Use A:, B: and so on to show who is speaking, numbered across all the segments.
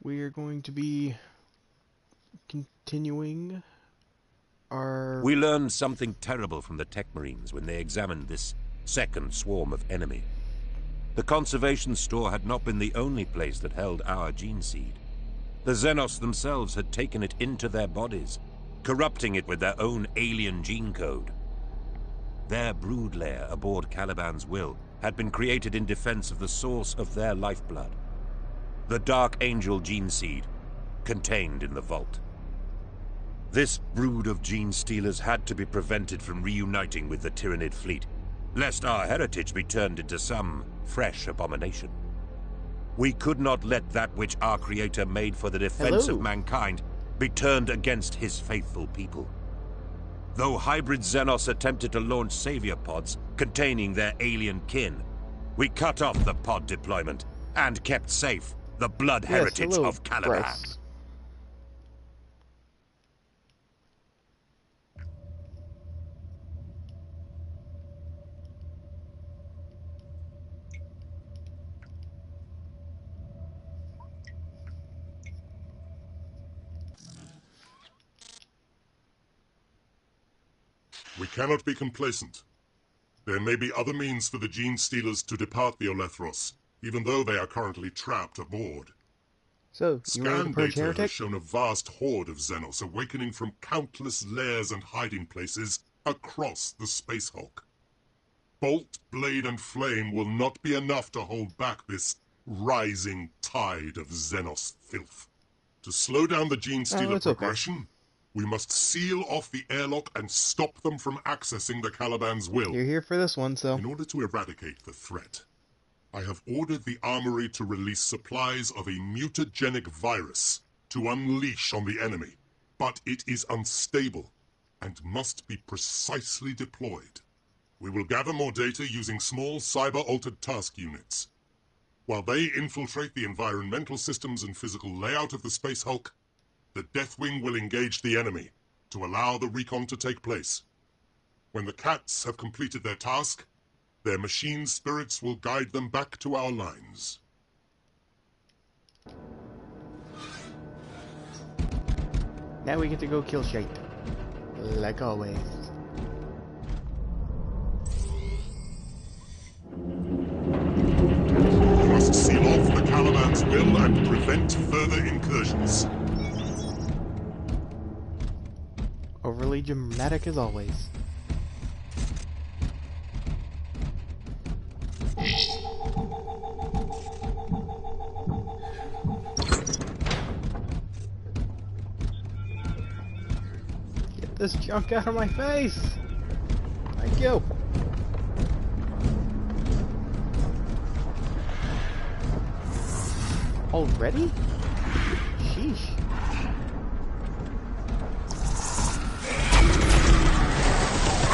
A: we are going to be continuing our...
B: We learned something terrible from the Tech Marines when they examined this second swarm of enemy. The conservation store had not been the only place that held our gene seed. The Xenos themselves had taken it into their bodies, corrupting it with their own alien gene code. Their brood lair aboard Caliban's will had been created in defense of the source of their lifeblood. The Dark Angel gene seed, contained in the vault. This brood of gene stealers had to be prevented from reuniting with the Tyranid fleet, lest our heritage be turned into some fresh abomination. We could not let that which our Creator made for the defense of mankind be turned against his faithful people. Though hybrid Xenos attempted to launch savior pods containing their alien kin, we cut off the pod deployment and kept safe the blood heritage of Caliban.
A: Bryce.
C: We cannot be complacent. There may be other means for the gene stealers to depart the Olethros, even though they are currently trapped aboard.
A: So, you ready to
C: Scan
A: purge
C: data
A: Heretic?
C: has shown a vast horde of Xenos awakening from countless lairs and hiding places across the Space Hulk. Bolt, Blade, and Flame will not be enough to hold back this rising tide of Xenos filth. To slow down the gene stealer progression, we must seal off the airlock and stop them from accessing the Caliban's will.
A: You're here for this one, so...
C: In order to eradicate the threat, I have ordered the armory to release supplies of a mutagenic virus to unleash on the enemy, but it is unstable and must be precisely deployed. We will gather more data using small cyber-altered task units. While they infiltrate the environmental systems and physical layout of the Space Hulk, the Deathwing will engage the enemy to allow the recon to take place. When the cats have completed their task, their machine spirits will guide them back to our lines.
A: Now we get to go kill shit. Like always.
C: We must seal off the Caliban's will and prevent further incursions.
A: Overly dramatic as always. Get this junk out of my face! Thank you! Already? Sheesh.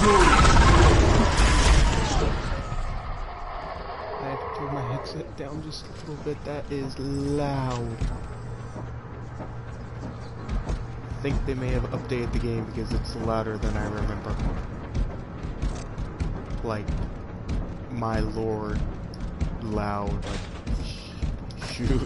A: I have to turn my headset down just a little bit. That is loud. I think they may have updated the game because it's louder than I remember. Like, my lord, loud, like, shoot.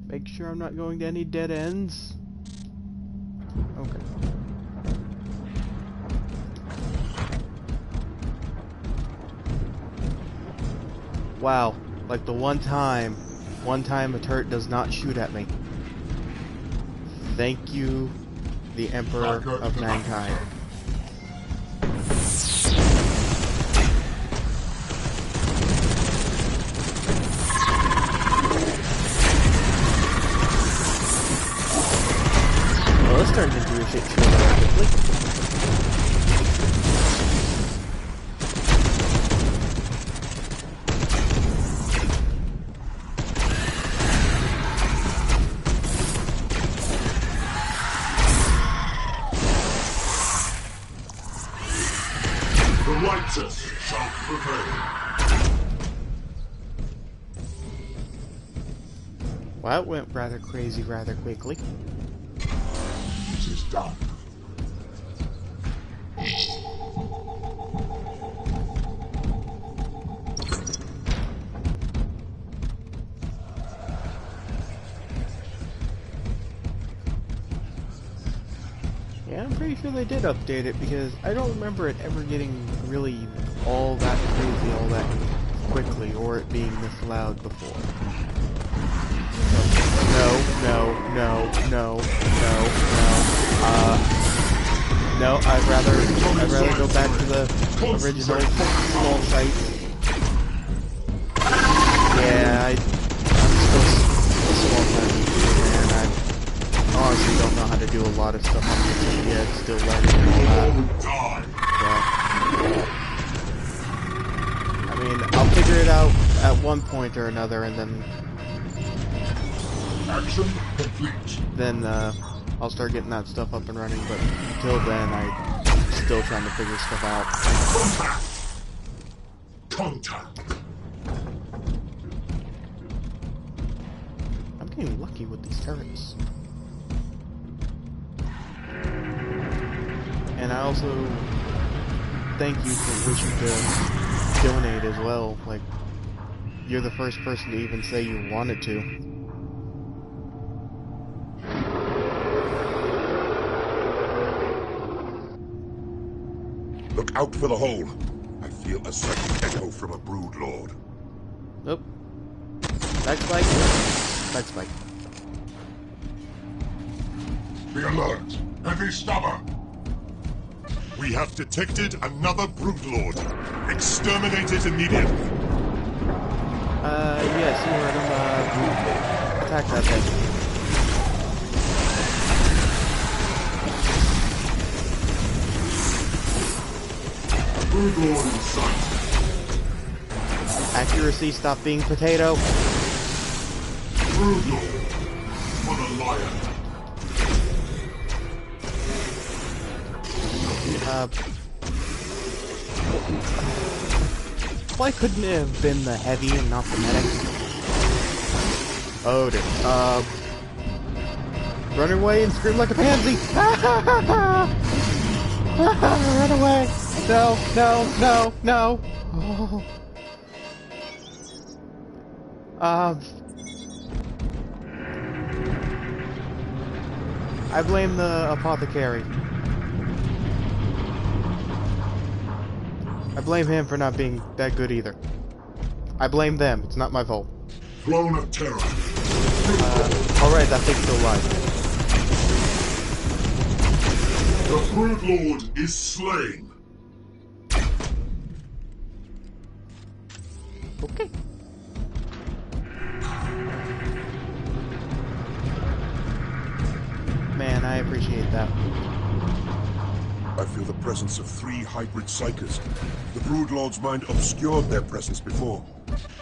A: Make sure I'm not going to any dead ends. Okay. Wow, like the one time a turret does not shoot at me. Thank you, the Emperor of Mankind. Well, this turned into a shit show very quickly.
C: The righteous shall prevail.
A: Well, that went rather crazy rather quickly.
C: It is done.
A: pretty sure they did update it because I don't remember it ever getting really all that crazy, all that quickly, or it being this loud before. No, I'd rather go back to the original small site. Yeah, I'm still small site, and I honestly don't know how to do a lot of stuff on YouTube yet, still learning and all that. I mean, I'll figure it out at one point or another, and then
C: Action complete.
A: Then I'll start getting that stuff up and running, but until then, I'm still trying to figure stuff out.
C: Contact.
A: I'm getting lucky with these turrets. And I also thank you for wishing to donate as well. Like, you're the first person to even say you wanted to.
C: Look out for the hole. I feel a certain echo from a brood lord.
A: Nope. Backspike. Backspike.
C: Be alert. Heavy stubber. We have detected another brood lord. Exterminate it immediately.
A: Yes, you heard him, attack that thing.
C: Brood lord in sight.
A: Accuracy, stop being potato.
C: Brood lord. For the lion.
A: Why couldn't it have been the heavy and not the medic? Oh dear. Run away and scream like a pansy! Run away! No, no, no, no! Oh. I blame the apothecary. I blame him for not being that good either. I blame them. It's not my fault.
C: Throne of terror.
A: Alright, that thing's still alive.
C: The brood lord is slain.
A: Okay. Man, I appreciate that.
C: I feel the presence of 3 hybrid psychers. The brood lord's mind obscured their presence before.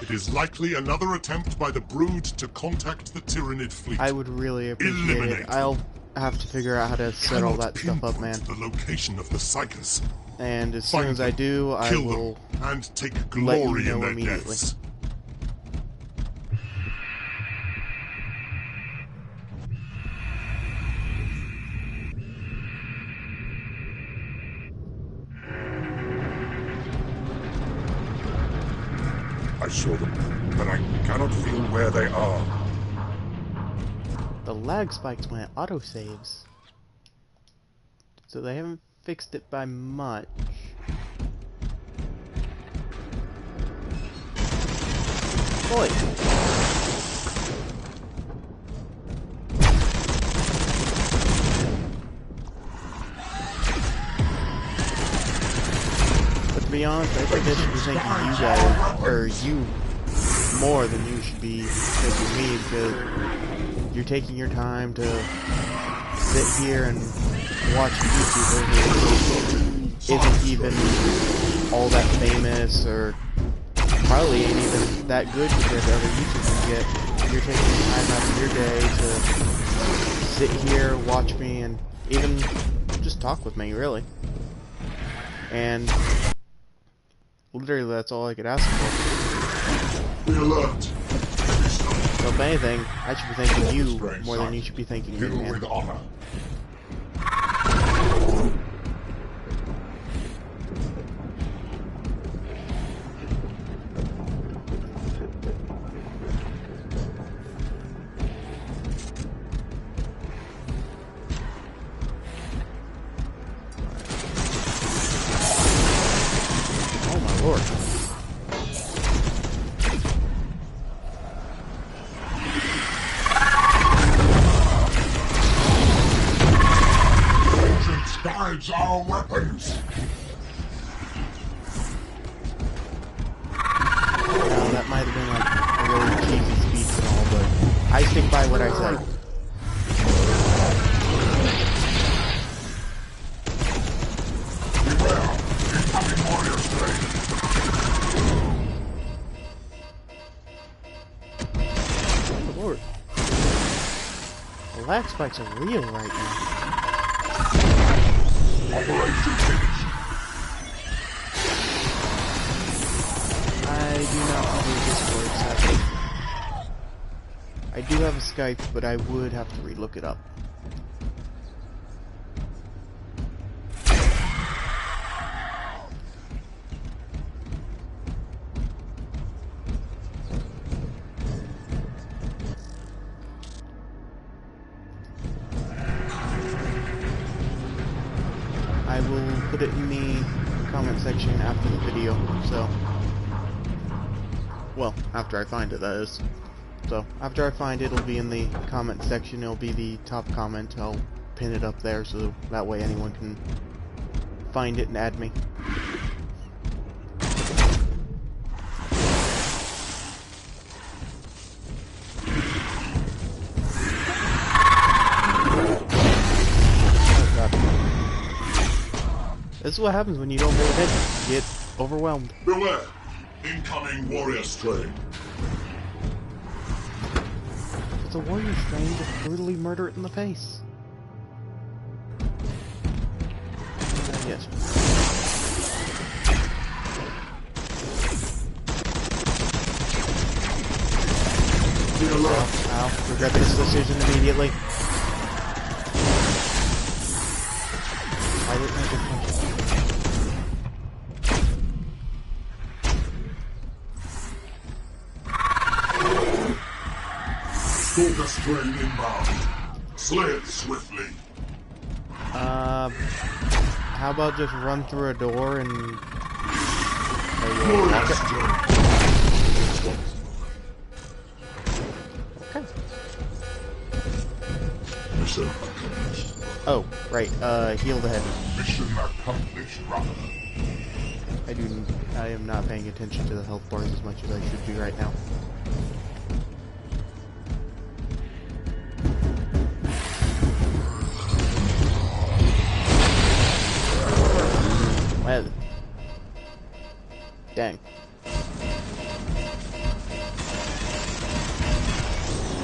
C: It is likely another attempt by the brood to contact the Tyranid fleet.
A: I would really appreciate
C: Eliminate
A: it. I'll have to figure out how to set all that stuff up, man.
C: The location of the psychers.
A: And as soon as I do, I
C: Kill
A: will
C: them and take
A: let
C: glory
A: you
C: in
A: know
C: their
A: immediately.
C: deaths. I saw them, but I cannot feel where they are.
A: The lag spikes went autosaves. So they haven't fixed it by much. Boy. But to be honest, I think I should be thanking you guys, or you more than you should be thanking me, because you're taking your time to sit here and watch YouTubers who isn't even all that famous, or probably ain't even that good compared to other YouTubers you get. You're taking time out of your day to sit here, watch me, and even just talk with me, really. And literally, that's all I could ask for.
C: Be alert.
A: So if anything, I should be thanking you more than you should be thanking me,
C: Kill
A: man.
C: with honor.
A: Lord.
C: Vengeance guides our weapons.
A: Now, that might have been like a really cheesy speech and all, but I stick by what I say.
C: Beware, incoming warrior strain.
A: Good Lord. The lag spikes are real right now.
C: Operation finished.
A: I do not do Discord, sadly. I do have a Skype, but I would have to relook it up. I will put it in the comment section after the video, so... Well, after I find it, that is. So, after I find it, it'll be in the comment section. It'll be the top comment. I'll pin it up there so that way anyone can find it and add me. Oh, God. This is what happens when you don't pay attention. You get overwhelmed.
C: Beware, incoming warrior strain.
A: It's a warrior strain to brutally murder it in the face. Yes. Ow, regret this decision immediately. Why didn't I just punch it?
C: Stalker strain inbound. Slay it swiftly.
A: How about just run through a door and...
C: Warrior
A: Okay.
C: strain.
A: Okay.
C: Mission accomplished.
A: Oh, right, heal the head.
C: Mission accomplished, brother.
A: I am not paying attention to the health bars as much as I should be right now. Well, dang.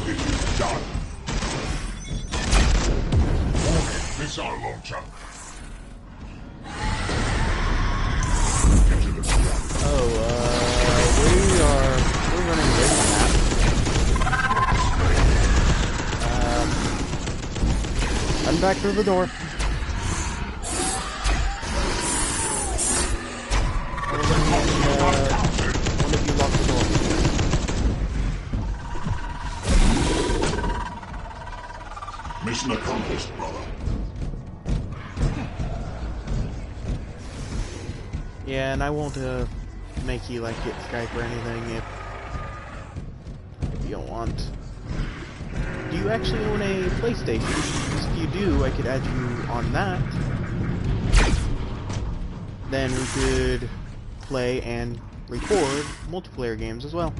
C: It is done. Missile launcher. Into the ground.
A: Oh, we're running this map. I'm back through the door. One of you lock the door.
C: Mission accomplished, brother.
A: Yeah, and I won't make you like get Skype or anything if you don't want. Do you actually own a PlayStation? Because if you do, I could add you on that. Then we could play and record multiplayer games as well.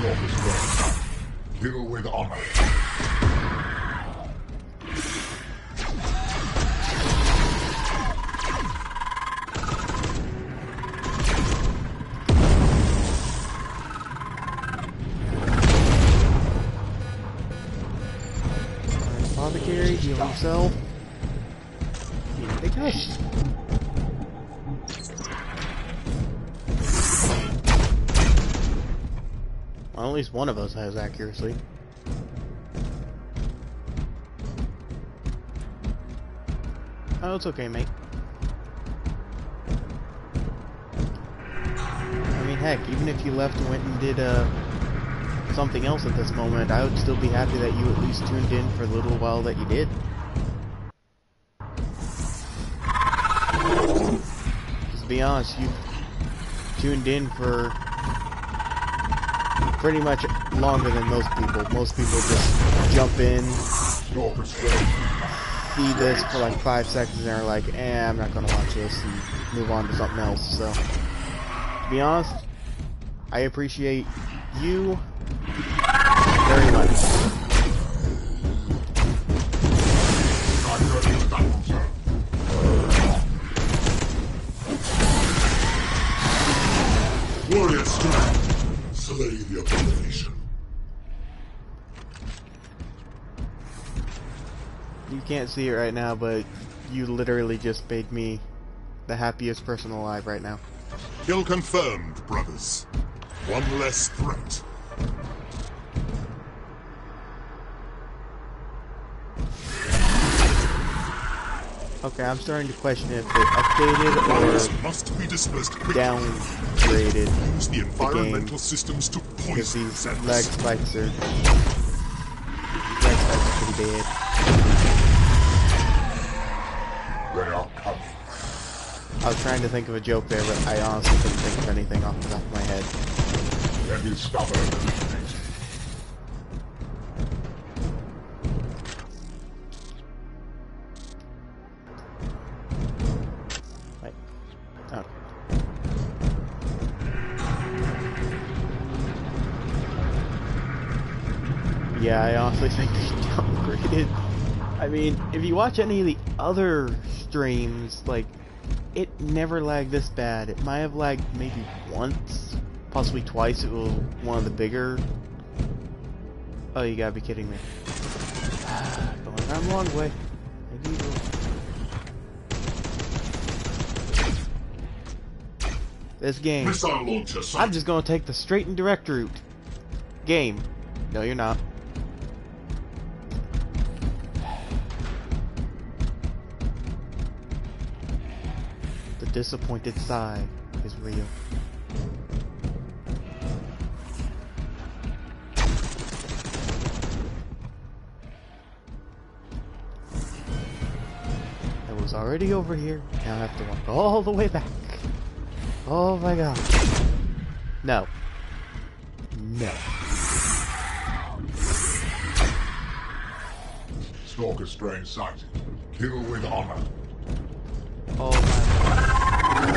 C: Job is well done. Kill with honor.
A: Apothecary, heal himself. Big house. Well, at least one of us has accuracy. Oh, it's okay, mate. I mean, heck, even if you left and went and did something else at this moment, I would still be happy that you at least tuned in for the little while that you did. Just to be honest, you tuned in for pretty much longer than most people. Most people just jump in, see this for like 5 seconds and are like, I'm not gonna watch this, and move on to something else. So, to be honest, I appreciate you very much.
C: Warrior strength, slay the abomination.
A: You can't see it right now, but you literally just made me the happiest person alive right now.
C: Kill confirmed, brothers. One less threat.
A: Okay, I'm starting to question if they updated
C: Warriors
A: or
C: must be dispersed quickly.
A: downgraded
C: Use the
A: the
C: environmental
A: game,
C: systems to
A: because
C: poison
A: these
C: the
A: lag
C: Xenos.
A: spikes are pretty bad.
C: They are coming.
A: I was trying to think of a joke there, but I honestly couldn't think of anything off the top of my head.
C: Let me stop her.
A: Wait. Oh. Yeah, I honestly think they downgraded. I mean, if you watch any of the other streams, like, it never lagged this bad. It might have lagged maybe once, possibly twice. It was one of the bigger... Oh, you gotta be kidding me. Going around the long way. Like usual. This game.
C: Missile launcher
A: I'm
C: sighted.
A: just gonna take the straight and direct route. Game. No, you're not. The disappointed sigh is real. I was already over here. Now I have to walk all the way back. Oh my god. No. No.
C: Stalker strain sighted. Kill with honor.
A: Oh my.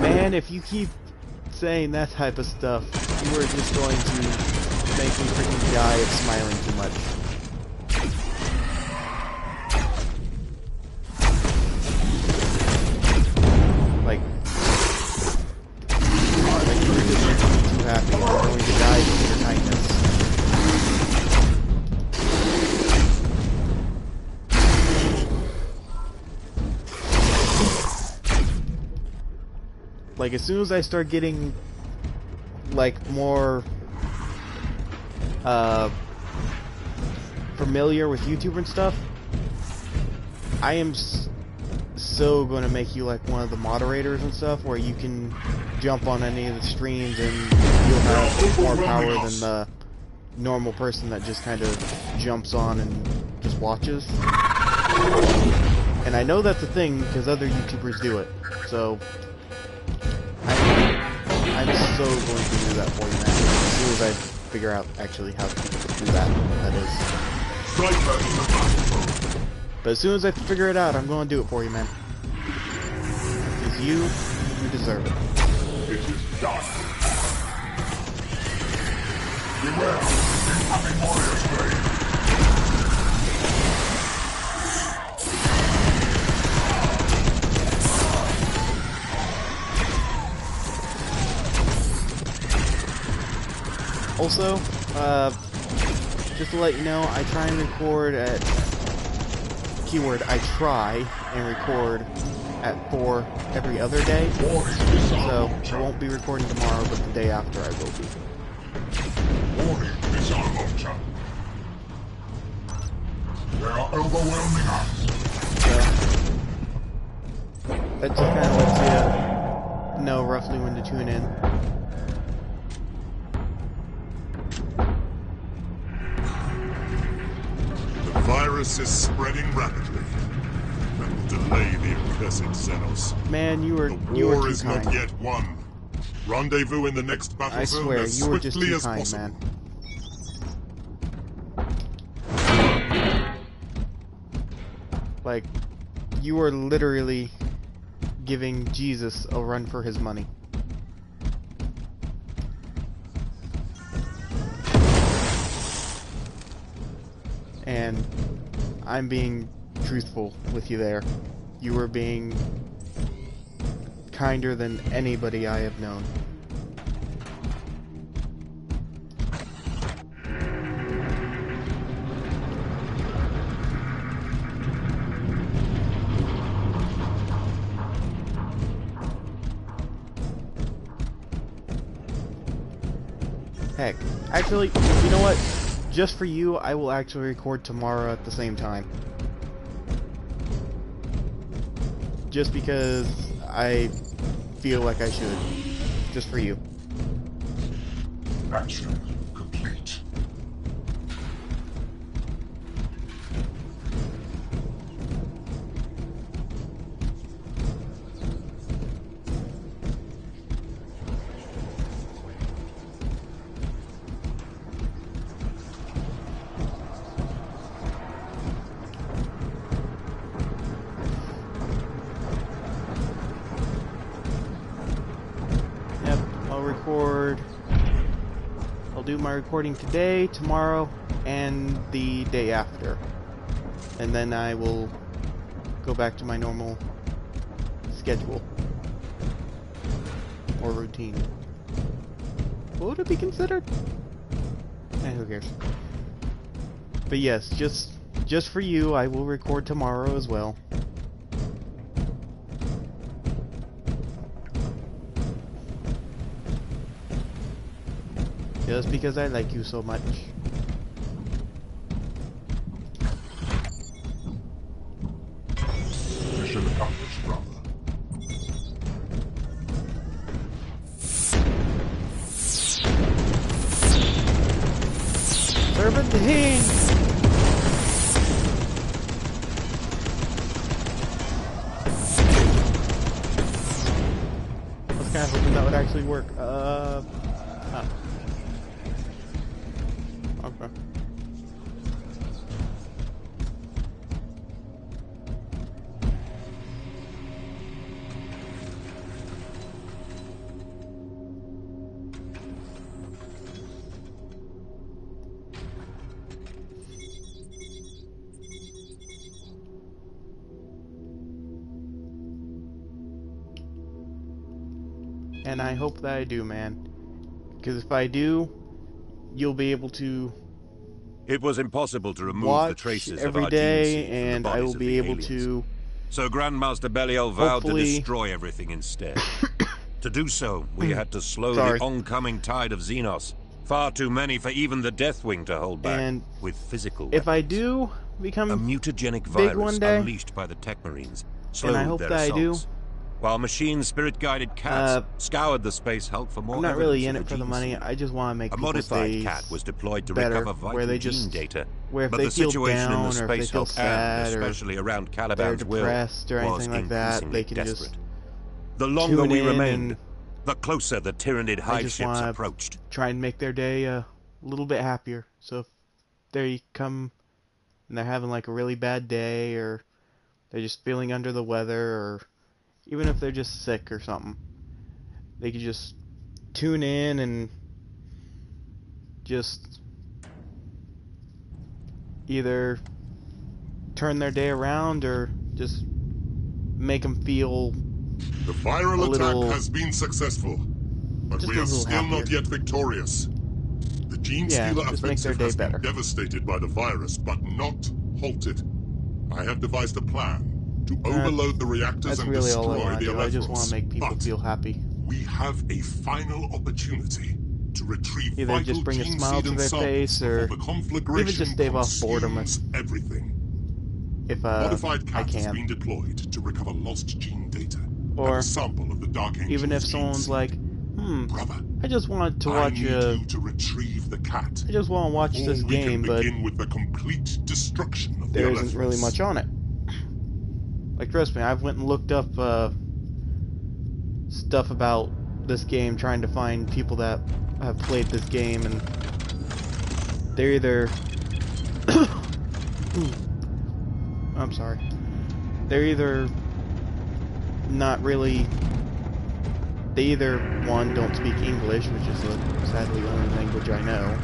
A: Man, if you keep saying that type of stuff, you are just going to make me freaking die of smiling too much. Like you were just too happy and you're going to die from your kindness. Like, as soon as I start getting, like, more, familiar with YouTube and stuff, I am so going to make you, like, one of the moderators and stuff, where you can jump on any of the streams and you'll have more power than the normal person that just kind of jumps on and just watches. And I know that's a thing, because other YouTubers do it, so... I'm so going to do that for you, man. As soon as I figure out actually how to do that, that is. But as soon as I figure it out, I'm going to do it for you, man. Because you deserve it.
C: It is done. Beware, incoming warrior strain.
A: Also, just to let you know, I try and record at, keyword, I try and record at 4 every other day, so I won't be recording tomorrow, but the day after I will be.
C: Warning, missile launcher. They are overwhelming us.
A: So, that just kind of lets you know roughly when to tune in.
C: virus is spreading rapidly. That will delay the accursed Xenos.
A: Man, you were
C: The
A: too
C: war is
A: kind.
C: not yet won. Rendezvous in the next battle
A: I
C: zone
A: swear,
C: as
A: you were just
C: swiftly
A: too
C: as
A: kind,
C: possible.
A: man. Like, you were literally giving Jesus a run for his money. And I'm being truthful with you there. You were being kinder than anybody I have known. Heck, actually, you know what? Just for you, I will actually record tomorrow at the same time. Just because I feel like I should. Just for you.
C: Action complete.
A: Yep, I'll record. I'll do my recording today, tomorrow, and the day after. And then I will go back to my normal schedule. Or routine. What would it be considered? Who cares? But yes, just for you, I will record tomorrow as well. Just because I like you so much.
C: Mission accomplished, brother.
A: Serpentine! I was kind of hoping that would actually work. Okay. And I hope that I do, man. Because if I do, you'll be able to
B: It was impossible to remove the
A: watch
B: traces of
A: every
B: our
A: day,
B: gene seed from the
A: and I
B: bodies
A: will
B: of
A: be
B: the
A: able
B: aliens.
A: to
B: So Grandmaster Belial vowed to
A: hopefully-
B: destroy everything instead. To do so, we had to slow
A: Sorry.
B: the oncoming tide of Xenos. Far too many for even the deathwing to hold back.
A: And
B: with physical
A: if I
B: weapons.
A: do become
B: A mutagenic
A: big
B: virus
A: one day,
B: unleashed by the Tech Marines slowed
A: and I hope
B: their
A: that I do,
B: assaults. While machine spirit-guided cats scoured the space hulk for more
A: I'm not really in
B: evidence
A: it
B: of
A: for the
B: gene
A: money.
B: seed.
A: I just want to make
B: A
A: people's
B: modified
A: days
B: cat was deployed to
A: better,
B: recover vital
A: where they
B: gene
A: just,
B: data.
A: where if
B: But
A: they
B: the
A: feel
B: situation
A: down,
B: in the
A: or if they
B: space
A: feel
B: hulk
A: sad,
B: and
A: or
B: especially around
A: they're
B: Caliban's will
A: depressed or
B: was
A: anything like that,
B: increasingly
A: they can
B: desperate.
A: just
B: The longer
A: tune
B: we
A: in
B: remained,
A: and
B: the closer the Tyranid
A: I
B: hive
A: just
B: ships
A: want
B: approached.
A: to try and make their day a little bit happier. So if they come and they're having like a really bad day, or they're just feeling under the weather, or even if they're just sick or something, they can just tune in and just either turn their day around or just make them feel
C: The viral
A: a little-
C: attack has been successful, but
A: just
C: we
A: a
C: are
A: little
C: still not
A: happier.
C: yet victorious. The Gene
A: Yeah,
C: Stealer
A: just make their
C: offensive
A: day
C: has
A: better.
C: been devastated by the virus, but not halted. I have devised a plan to overload the reactors
A: That's
C: and
A: really all I
C: destroy
A: want
C: the
A: to do. I just want
C: Electros.
A: to make people
C: But
A: feel happy.
C: we have a final opportunity to retrieve
A: Either
C: vital
A: just bring a
C: gene
A: smile
C: seed
A: to
C: and
A: their
C: samples
A: face,
C: before
A: or
C: the conflagration
A: just stave off boredom
C: consumes everything.
A: if
C: Modified
A: I
C: cat has
A: can.
C: been deployed to recover lost gene data
A: Or
C: and a sample of the Dark Angel's
A: Even if
C: gene
A: someone's
C: seed.
A: like,
C: Brother,
A: I just want to
C: I
A: watch
C: need you to retrieve the cat.
A: I just want to watch this
C: Or we
A: game,
C: can
A: but
C: begin with the complete destruction of the
A: there isn't really
C: Alephras.
A: much on it. Like, trust me, I've went and looked up stuff about this game, trying to find people that have played this game, and they're either I'm sorry. They're either not really. They either, one, don't speak English, which is sadly the only language I know,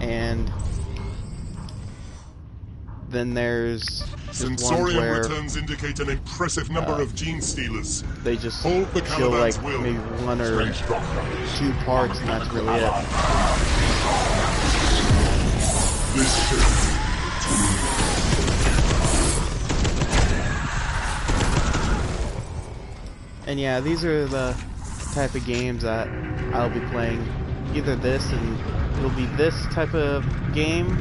A: and then there's just ones
C: Sensorium
A: where
C: returns indicate an impressive number of gene stealers.
A: they just
C: Hold the
A: show like
C: Caliban's will.
A: maybe one or two parts, and that's really it.
C: This ship.
A: And yeah, these are the type of games that I'll be playing. Either this, and it'll be this type of game,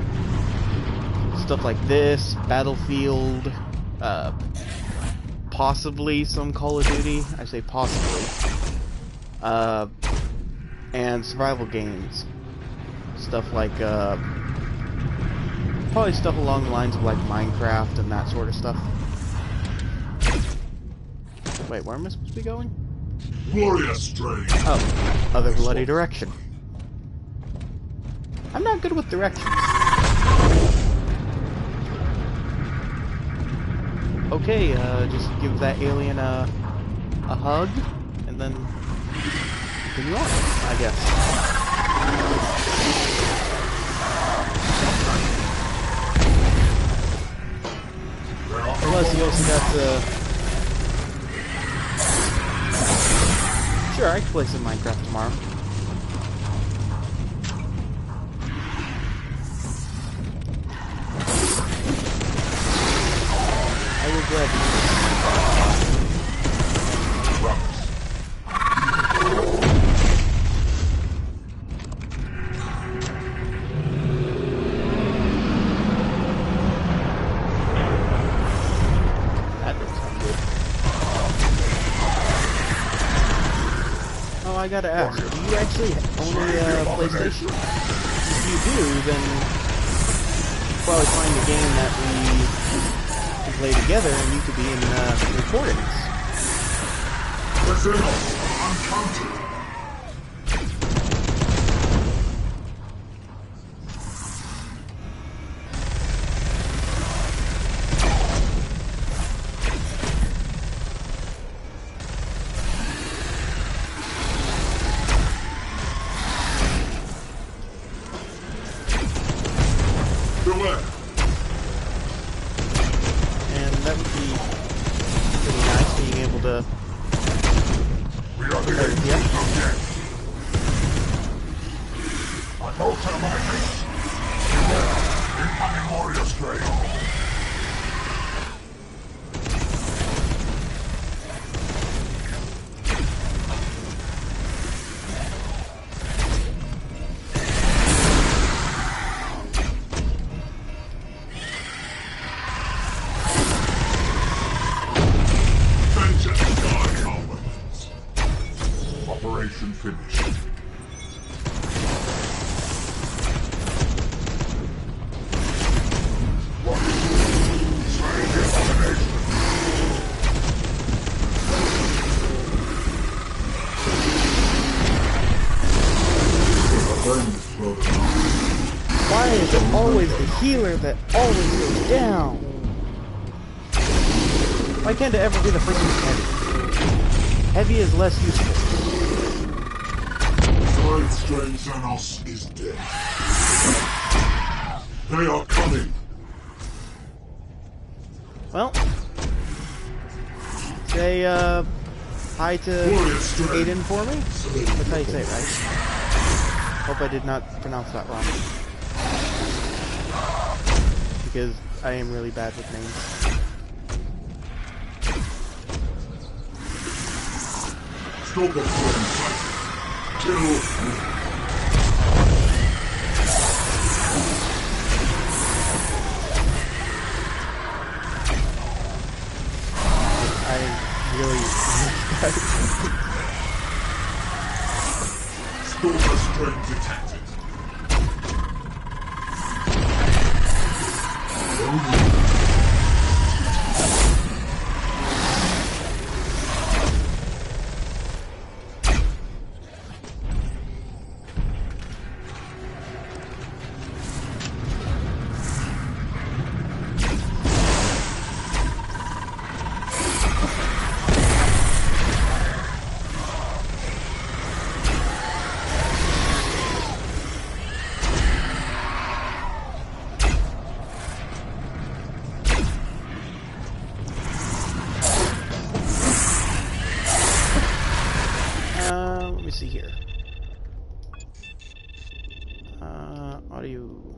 A: stuff like this, Battlefield, possibly some Call of Duty. I say possibly. And survival games, stuff like probably stuff along the lines of like Minecraft and that sort of stuff. Wait, where am I supposed to be going?
C: Warrior strain.
A: Oh, other bloody direction. I'm not good with directions. Okay, just give that alien a hug, and then continue on, I guess. Plus, you also got the... Sure, I can play some Minecraft tomorrow. I will gladly. That doesn't sound good. Oh, I gotta ask, do you actually own a PlayStation? If you do, then you'll probably find a game that we can play together, and you could be in recordings.
C: The Xenos uncounted.
A: And that would be pretty nice, being able to...
C: We are the agents
A: yeah.
C: of death. An incoming warrior strain. Vengeance guide our weapons. Operation finished.
A: Why is it always the healer that always goes down? Why can't it ever be the freaking heavy? Heavy is less useful.
C: Third strain Xenos is dead. They are coming.
A: Well, say hi to Aiden for me. That's how you say it, right? Hope I did not pronounce that wrong. Because I am really bad with names.
C: Stalker strain sighted. Kill.
A: I really you?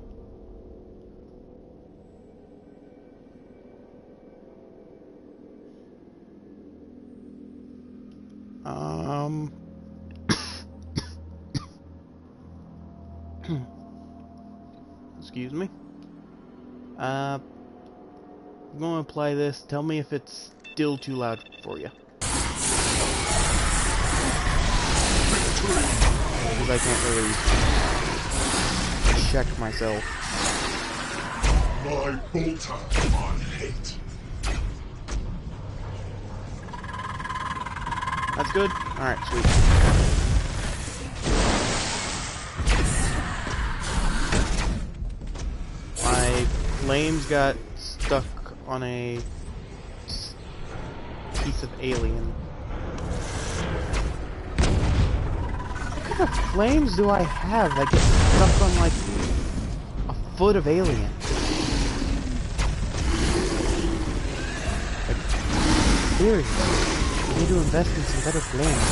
A: Excuse me. I'm gonna apply this. Tell me if it's still too loud for you. Because I can't really check myself.
C: My bolter on hate.
A: That's good? Alright, sweet. My flames got stuck on a piece of alien. What kind of flames do I have that get stuck on like a foot of alien? Like, seriously, I need to invest in some better flames.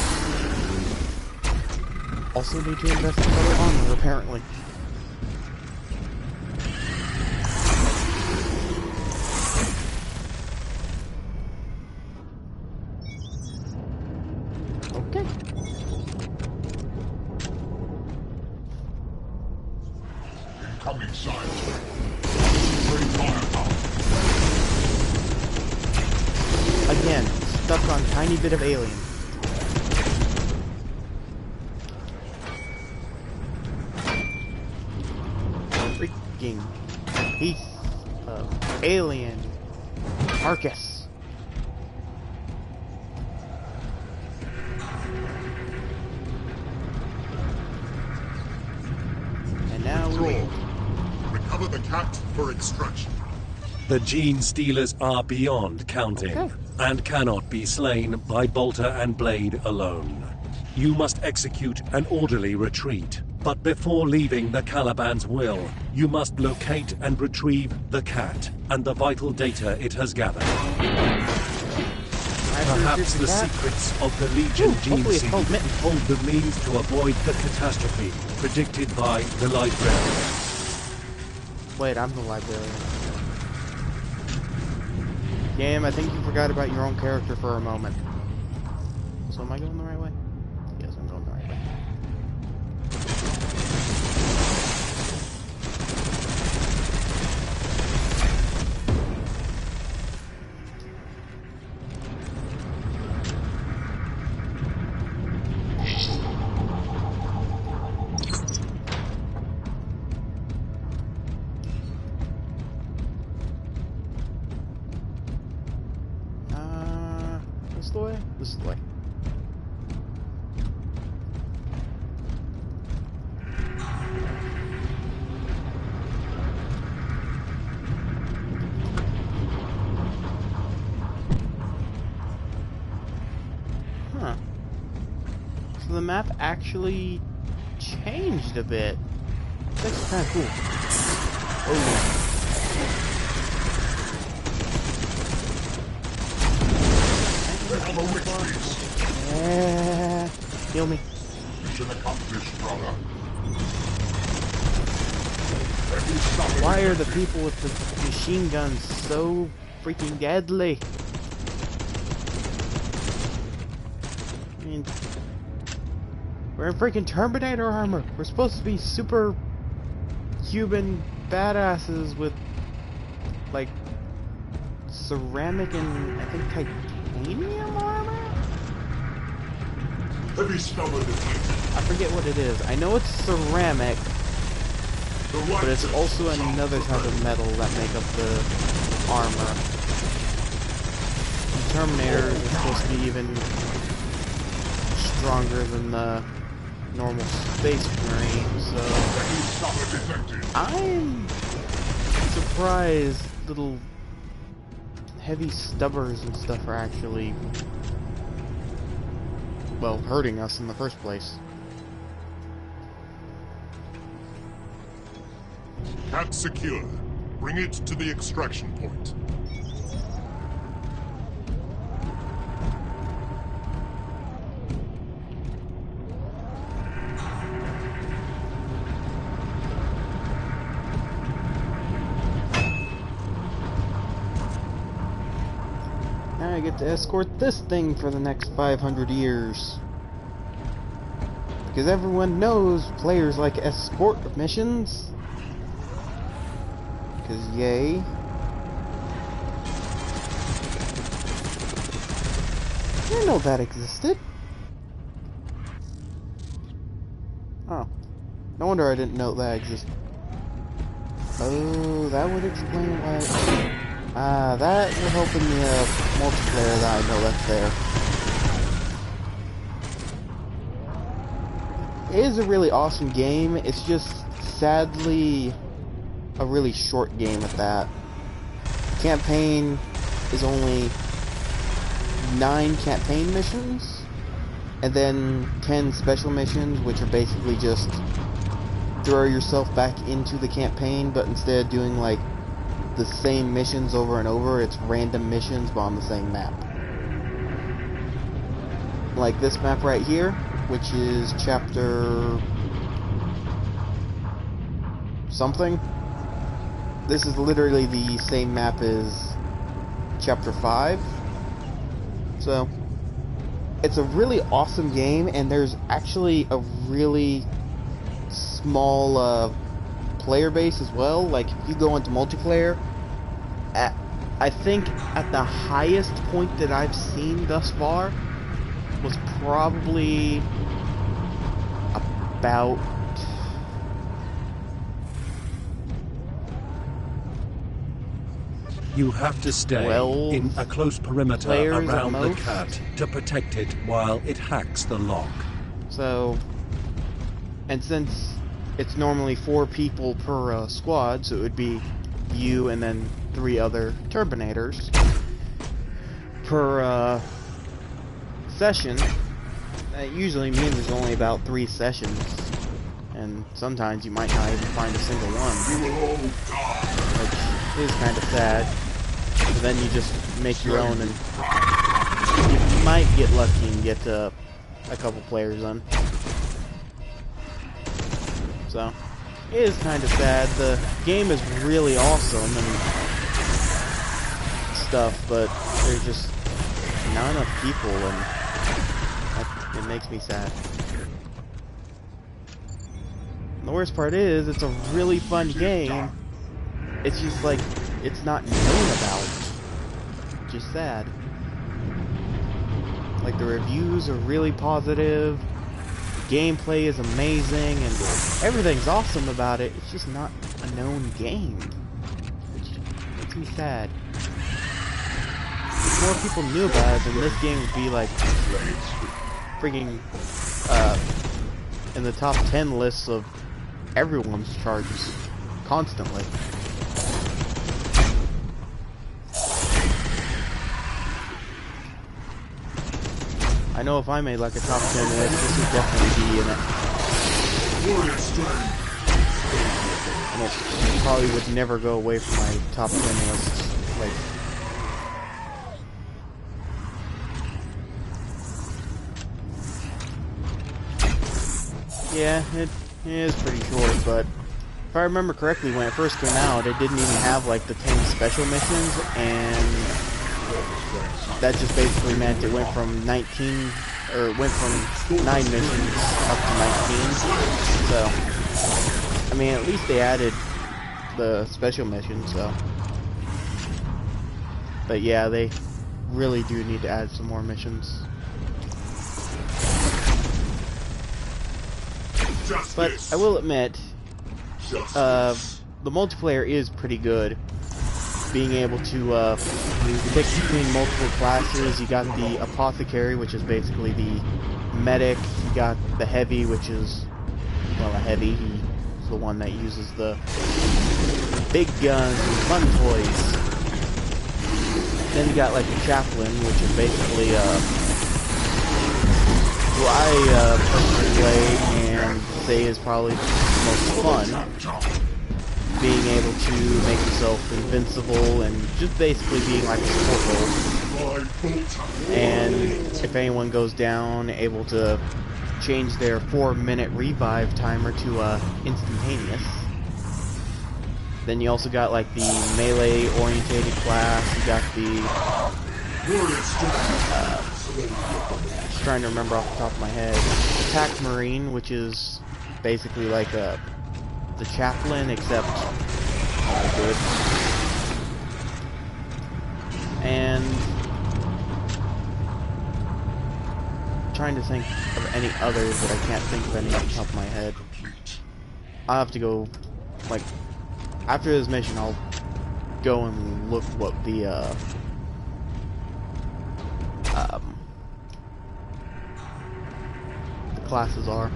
A: Also need to invest in better armor, apparently. Okay.
C: Incoming signs. Bring firepower.
A: Again, stuck on tiny bit of alien. Freaking piece of alien carcass. And now we wait.
C: Recover the cat for extraction.
D: The Gene Stealers are beyond counting,
A: Okay.
D: and cannot be slain by bolter and blade alone. You must execute an orderly retreat, but before leaving the Caliban's will, you must locate and retrieve the cat and the vital data it has gathered. Perhaps the secrets of the Legion Gene
A: hopefully it's
D: Seed
A: called Mitten.
D: hold the means to avoid the catastrophe predicted by the librarian.
A: Wait, I'm the librarian. Game, I think you forgot about your own character for a moment. So am I going the right way? Yes, I'm going the right way. This the way? This is the way. Huh. So the map actually changed a bit. That's kind of cool. Oh. Heal me.
C: Mission accomplished, brother.
A: Why are the people with the machine guns so freaking deadly? I mean, we're in freaking Terminator armor. We're supposed to be super human badasses with like ceramic and I think titanium armor?
C: Heavy stubber defeated.
A: I forget what it is. I know it's ceramic, but it's also another type of metal that make up the armor. The Terminators are supposed to be even stronger than the normal Space Marine, so I'm surprised little heavy stubbers and stuff are actually, well, hurting us in the first place.
C: Cat secure. Bring it to the extraction point.
A: I get to escort this thing for the next 500 years. Because everyone knows players like escort missions. Because yay. I didn't know that existed. Oh. No wonder I didn't know that existed. Oh, that would explain why... that would help in the multiplayer that I know that's there. It is a really awesome game, it's just, sadly, a really short game at that. Campaign is only 9 campaign missions, and then 10 special missions, which are basically just throw yourself back into the campaign, but instead of doing like the same missions over and over, it's random missions but on the same map. Like this map right here, which is chapter something. This is literally the same map as chapter 5. So it's a really awesome game, and there's actually a really small player base as well. Like if you go into multiplayer, I think at the highest point that I've seen thus far was probably about
D: You have to stay
A: 12
D: in a close perimeter
A: players at
D: around the
A: most.
D: cat to protect it while it hacks the lock.
A: so. And since it's normally 4 people per squad, so it would be you and then 3 other Turbinators per session. That usually means there's only about 3 sessions, and sometimes you might not even find a single one, which is kind of sad. So then you just make your own, and you might get lucky and get a couple players on. So, it is kind of sad. The game is really awesome and stuff, but there's just not enough people, and it makes me sad. And the worst part is, it's a really fun game. It's just like, it's not known about. Just sad. Like, the reviews are really positive. Gameplay is amazing, and everything's awesome about it. It's just not a known game, which makes me sad. If more people knew about it, then this game would be like freaking in the top 10 lists of everyone's charts constantly. I know if I made like a top 10 list, this would definitely be in it. And it probably would never go away from my top 10 list. Like, yeah, it is pretty short, but if I remember correctly, when it first came out, it didn't even have like the 10 special missions, and that just basically meant it went from 19, or it went from 9 missions up to 19. So, I mean, at least they added the special missions, so. But yeah, they really do need to add some more missions. But I will admit, the multiplayer is pretty good. Being able to pick between multiple classes. You got the apothecary, which is basically the medic. You got the heavy, which is, well, a heavy. He's the one that uses the big guns and fun toys. Then you got like the chaplain, which is basically who I personally play and say is probably the most fun. Being able to make yourself invincible and just basically being like a support role. And if anyone goes down, able to change their 4-minute revive timer to instantaneous. Then you also got like the melee orientated class. You got the Just trying to remember off the top of my head. Attack Marine, which is basically like the chaplain, except good. And trying to think of any others, but I can't think of any off the top of my head. I'll have to go, like, after this mission, I'll go and look what the classes are,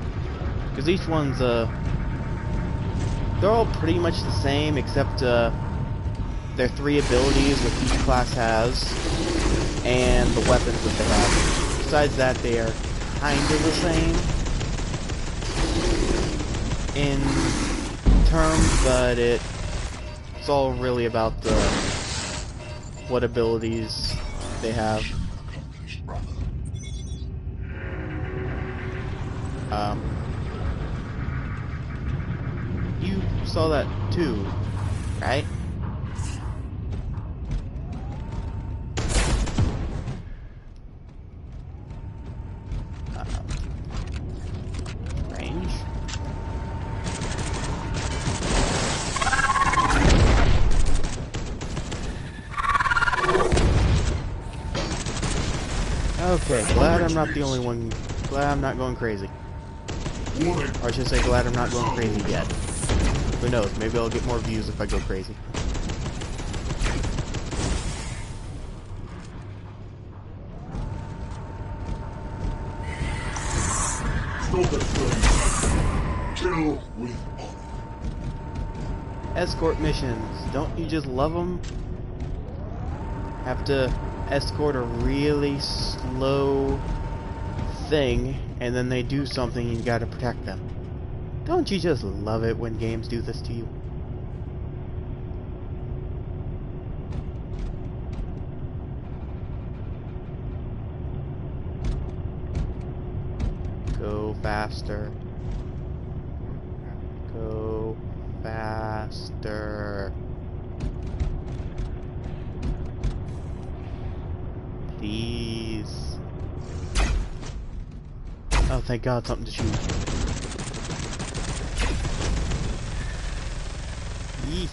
A: because each one's they're all pretty much the same, except their 3 abilities which each class has and the weapons that they have. Besides that, they are kind of the same in terms, but it's all really about the what abilities they have. You saw that too, right? Range. Okay, glad I'm not the only one. Glad I'm not going crazy. Or I should say, glad I'm not going crazy yet. Who knows, maybe I'll get more views if I go crazy.
C: Kill with honor.
A: Escort missions, don't you just love them? Have to escort a really slow thing, and then they do something and you gotta protect them. Don't you just love it when games do this to you? Go faster. Go faster. Please. Oh, thank God, something to shoot. Eek.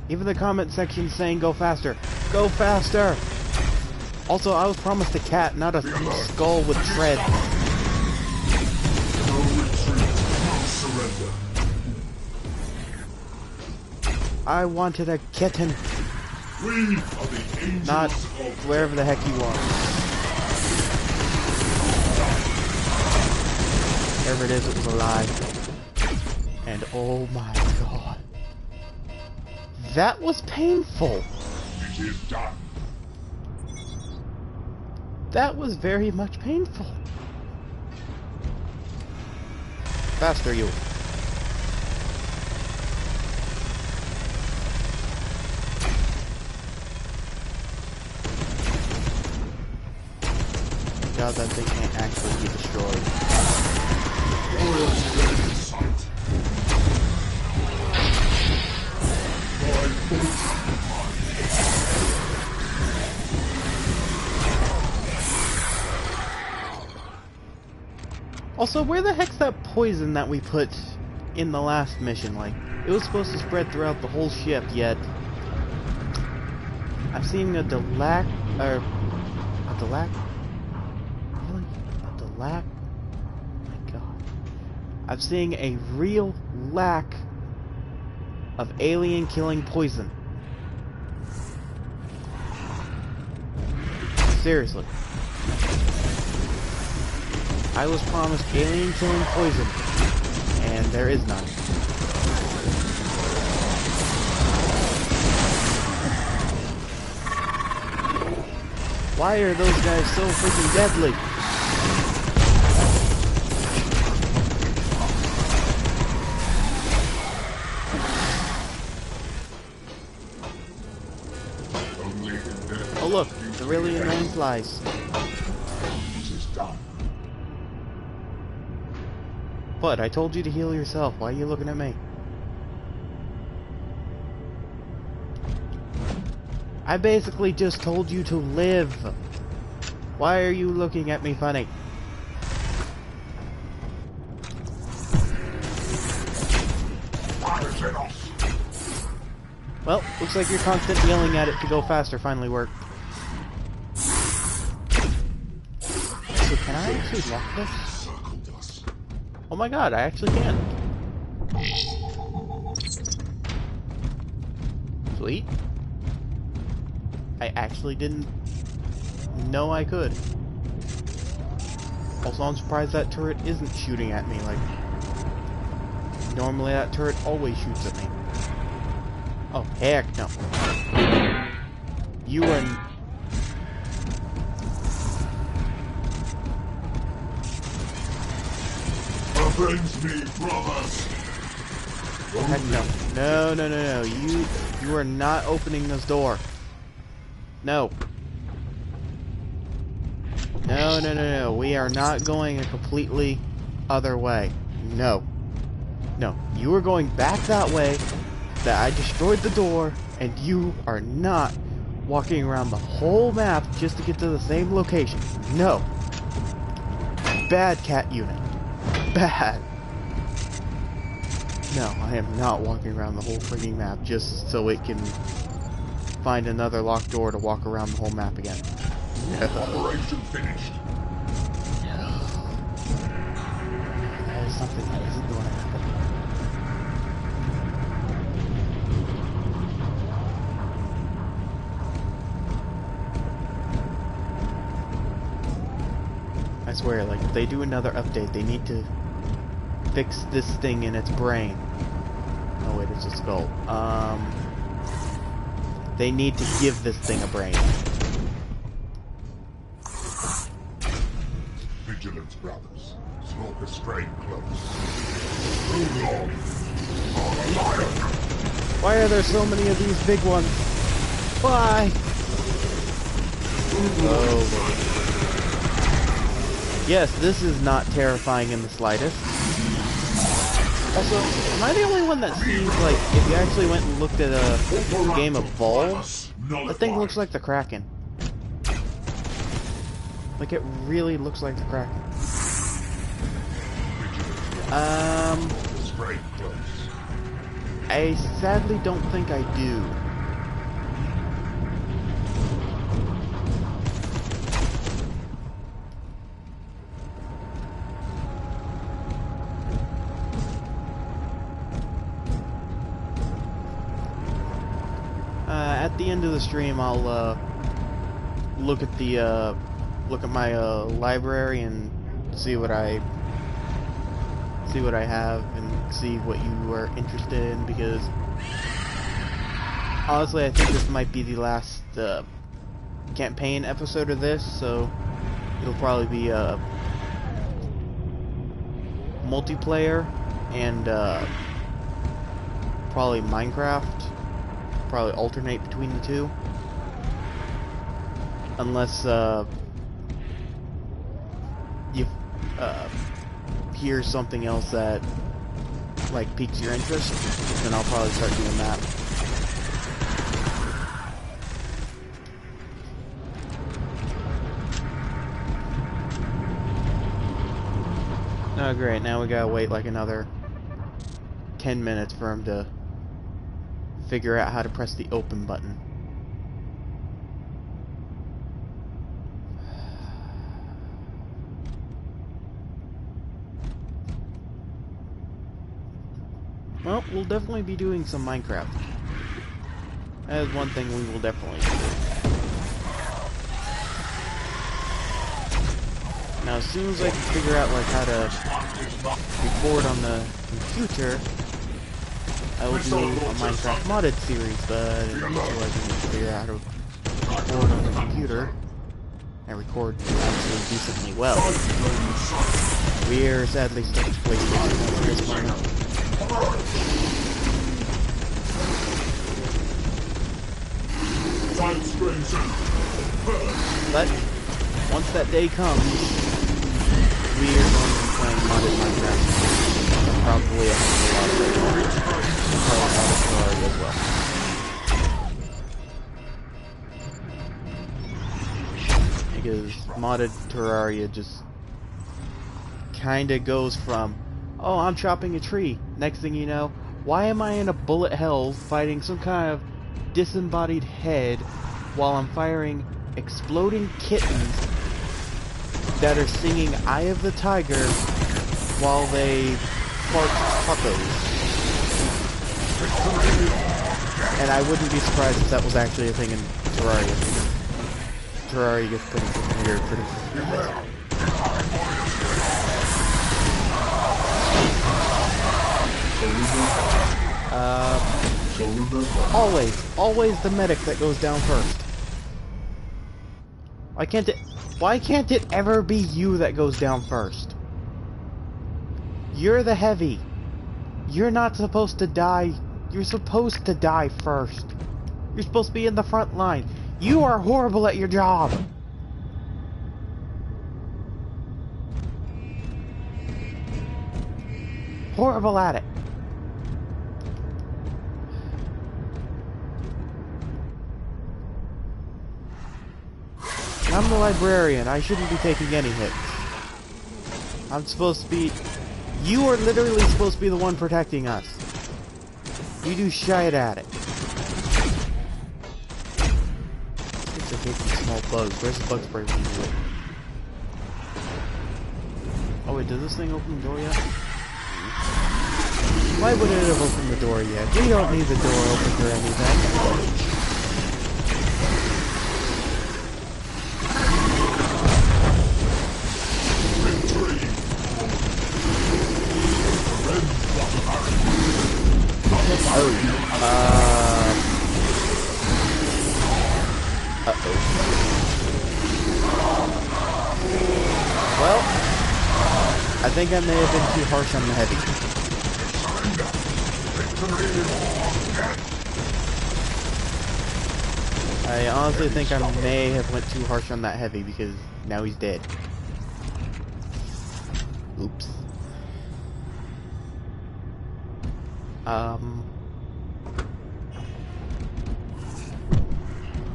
A: Even the comment section saying go faster. Go faster! Also, I was promised a cat, not a skull with tread.
C: No retreat, no surrender.
A: I wanted a kitten,
C: We are the angels
A: not
C: of
A: wherever the heck you are. Whatever it is, it was a lie. And oh my God. That was painful.
C: It is done.
A: That was very much painful. Faster, you. Thank God that thing can't actually be destroyed.
C: Royals ready in sight. My bolt.
A: Also, where the heck's that poison that we put in the last mission? Like, it was supposed to spread throughout the whole ship, yet I'm seeing a delac, or a delac? Really? A delac? Oh my God. I'm seeing a real lack of alien-killing poison. Seriously. I was promised alien-killing poison, and there is none. Why are those guys so freaking deadly?
C: Only in death.
A: Oh look, the really annoying flies.
C: It is done.
A: But I told you to heal yourself. Why are you looking at me? I basically just told you to live. Why are you looking at me funny? Well, looks like your constant yelling at it to go faster finally worked. So can I actually lock this? Oh my god, I actually can. Sweet. I actually didn't know I could. Also, I'm surprised that turret isn't shooting at me. Like, normally that turret always shoots at me. Oh, heck no. You and...
C: Avenge me, brothers!
A: Heck no. No, no, no, no. You are not opening this door. No. No, no, no, no. We are not going a completely other way. No. No. You are going back that way. That I destroyed the door, and you are not walking around the whole map just to get to the same location. No. Bad cat unit. Bad. No, I am not walking around the whole freaking map just so it can find another locked door to walk around the whole map again. No.
C: Operation finished.
A: No. That is something that isn't going to happen. I swear, like, if they do another update, they need to fix this thing in its brain. Oh wait, it's a skull. They need to give this thing a brain.
C: Vigilance, brothers. Smoke a strain close. Too long. On a lion.
A: Why are there so many of these big ones? Why? Oh. Yes, this is not terrifying in the slightest. Also, am I the only one that sees, like, if you actually went and looked at a game of Vol, that thing looks like the Kraken. Like, it really looks like the Kraken. I sadly don't think I do. At the end of the stream, I'll look at my library and see what I have and see what you are interested in, because honestly I think this might be the last campaign episode of this, so it'll probably be multiplayer and probably Minecraft. Probably alternate between the two, unless you hear something else that like piques your interest, then I'll probably start doing that. Oh great, now we gotta wait like another 10 minutes for him to figure out how to press the open button. Well, we'll definitely be doing some Minecraft. That is one thing we will definitely do. Now, as soon as I can figure out like how to record on the computer, I will do a Minecraft modded series, but until I can figure out how to record on the computer and record actually decently well. We are sadly stuck to PlayStation at this moment. But once that day comes, we are going to be playing modded Minecraft. Probably a lot of it more. Probably modded Ferrari as well. because modded Terraria just kinda goes from, oh, I'm chopping a tree. Next thing you know, why am I in a bullet hell fighting some kind of disembodied head while I'm firing exploding kittens that are singing Eye of the Tiger while they fart tacos? And I wouldn't be surprised if that was actually a thing in Terraria. Terraria gets pretty weird pretty frequently. Always the medic that goes down first. Why can't it ever be you that goes down first? You're the heavy. You're not supposed to die. You're supposed to die first. You're supposed to be in the front line. You are horrible at your job. Horrible at it. I'm the librarian. I shouldn't be taking any hits. I'm supposed to be... You are literally supposed to be the one protecting us. You do shit at it. It's a hit these small bugs. Where's the bug spray when you do it? Oh wait, does this thing open the door yet? Why would it have opened the door yet? We don't need the door open for anything. Well, I think I may have been too harsh on the heavy. I honestly think I may have went too harsh on that heavy because now he's dead. Oops.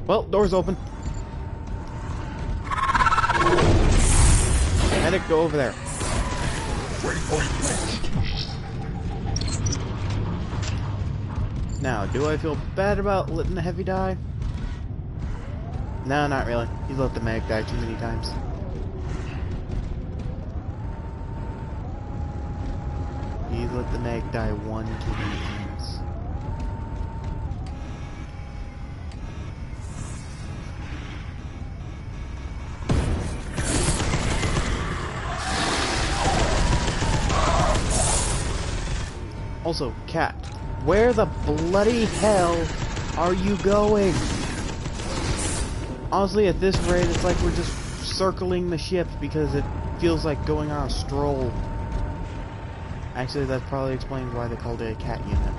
A: Well, door's open. Medic, go over there. Now, do I feel bad about letting the heavy die? No, not really. He's let the medic die too many times. He's let the medic die one too many times. Also, Cat, where the bloody hell are you going? Honestly, at this rate, it's like we're just circling the ship because it feels like going on a stroll. Actually, that probably explains why they called it a cat unit.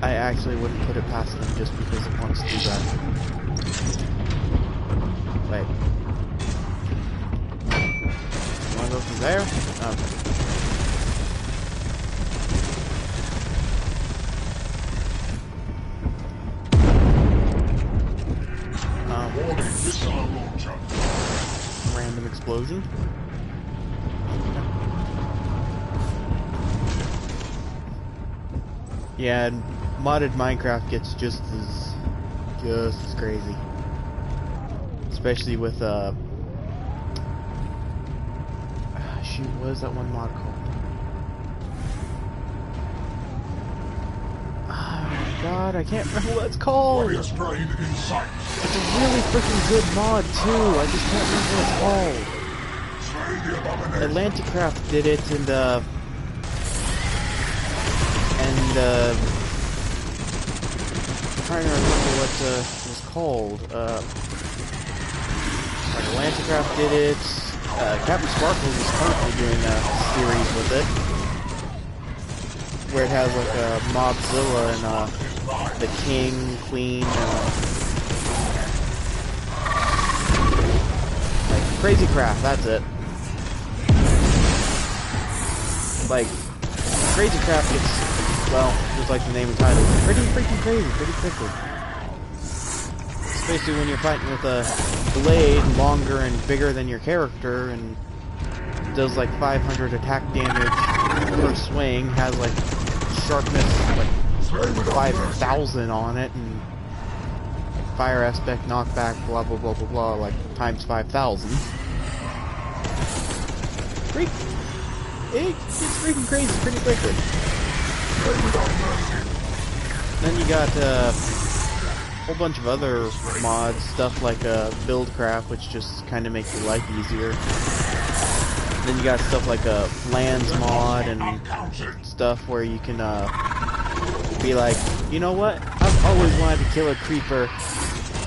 A: I actually wouldn't put it past them just because it wants to do that. Wait. Wanna go through there? Okay. Random explosion. Yeah, and modded Minecraft gets just as crazy. Especially with shoot, what is that one mod called? Oh my god, I can't remember what it's called! It's a really freaking good mod too, I just can't remember what it's called. Atlanticraft did it and I'm trying to remember what it was called. Like Atlanticraft did it. Captain Sparkles is currently doing a series with it, where it has like a Mobzilla and the King, Queen, like Crazy Craft. That's it. Like Crazy Craft gets, well, just like the name and title, pretty freaking crazy, pretty quickly. Basically, when you're fighting with a blade longer and bigger than your character, and does like 500 attack damage per swing, has like sharpness like 5,000 on it, and fire aspect, knockback, blah blah blah blah blah, like times 5,000. It gets freaking crazy pretty quickly. Then you got a whole bunch of other mods, stuff like Buildcraft, which just kind of makes your life easier. Then you got stuff like a lands mod and stuff where you can be like, you know what? I've always wanted to kill a creeper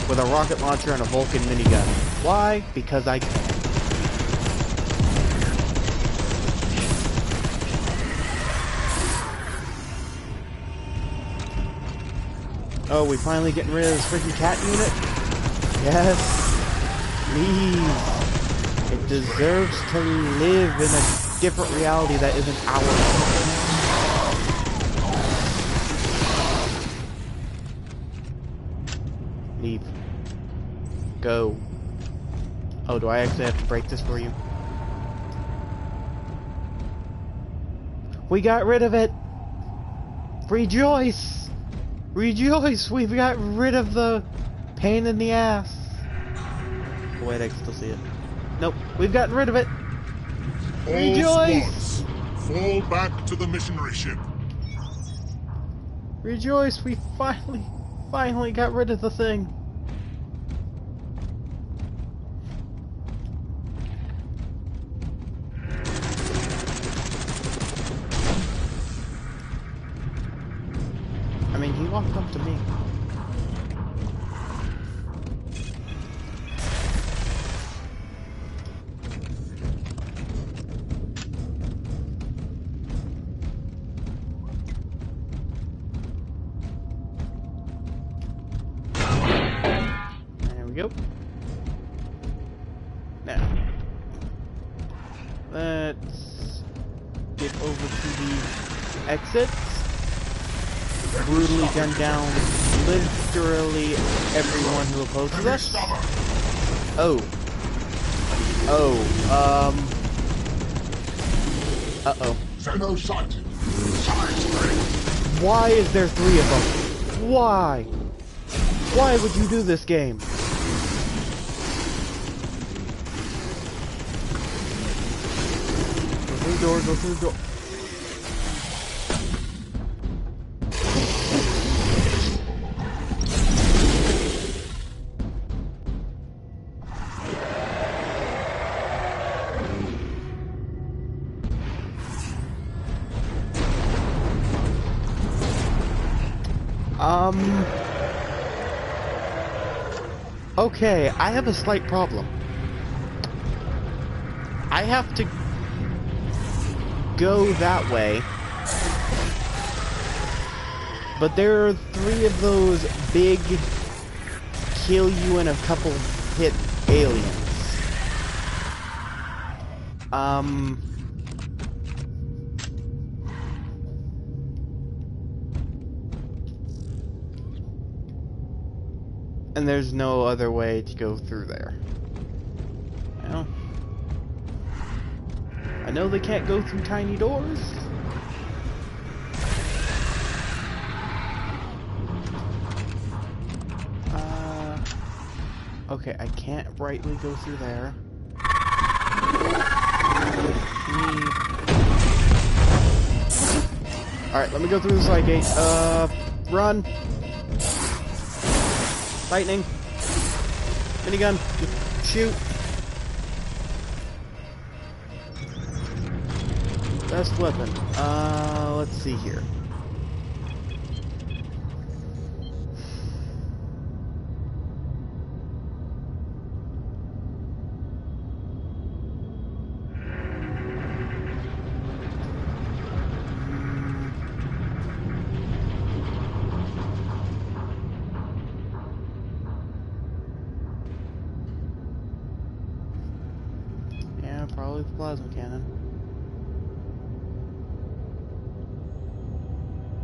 A: with a rocket launcher and a Vulcan minigun. Why? Because I can. Oh, we finally getting rid of this freaking cat unit? Yes. Please. It deserves to live in a different reality that isn't ours. Leave. Go. Oh, do I actually have to break this for you? We got rid of it! Rejoice! Rejoice! We've got rid of the pain in the ass. Oh, wait, I can still see it. Nope, we've gotten rid of it.
C: All
A: Rejoice!
C: squads, fall back to the missionary ship.
A: Rejoice! We finally got rid of the thing. I mean, he walked up to me. There we go. Now, let's get over to the exit. Brutally gun down literally everyone who opposes us. Uh-oh. Why is there 3 of them? Why? Why would you do this game? Go through the door, go through the door. Okay, I have a slight problem. I have to go that way, but there are 3 of those big, kill you in a couple hit aliens. And there's no other way to go through there. Well, I know they can't go through tiny doors. Okay, I can't rightly go through there. Alright, let me go through the side gate. Run! Lightning! Minigun! Just shoot! Best weapon. Let's see here. Probably the plasma cannon.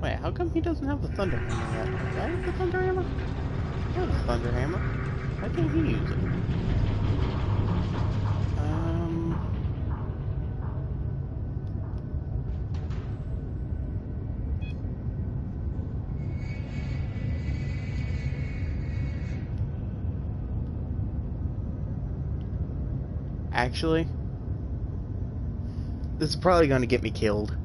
A: Wait, how come he doesn't have the thunder hammer yet? Do I have the thunder hammer? have a thunder hammer. Why can't he use it? Actually, this is probably going to get me killed.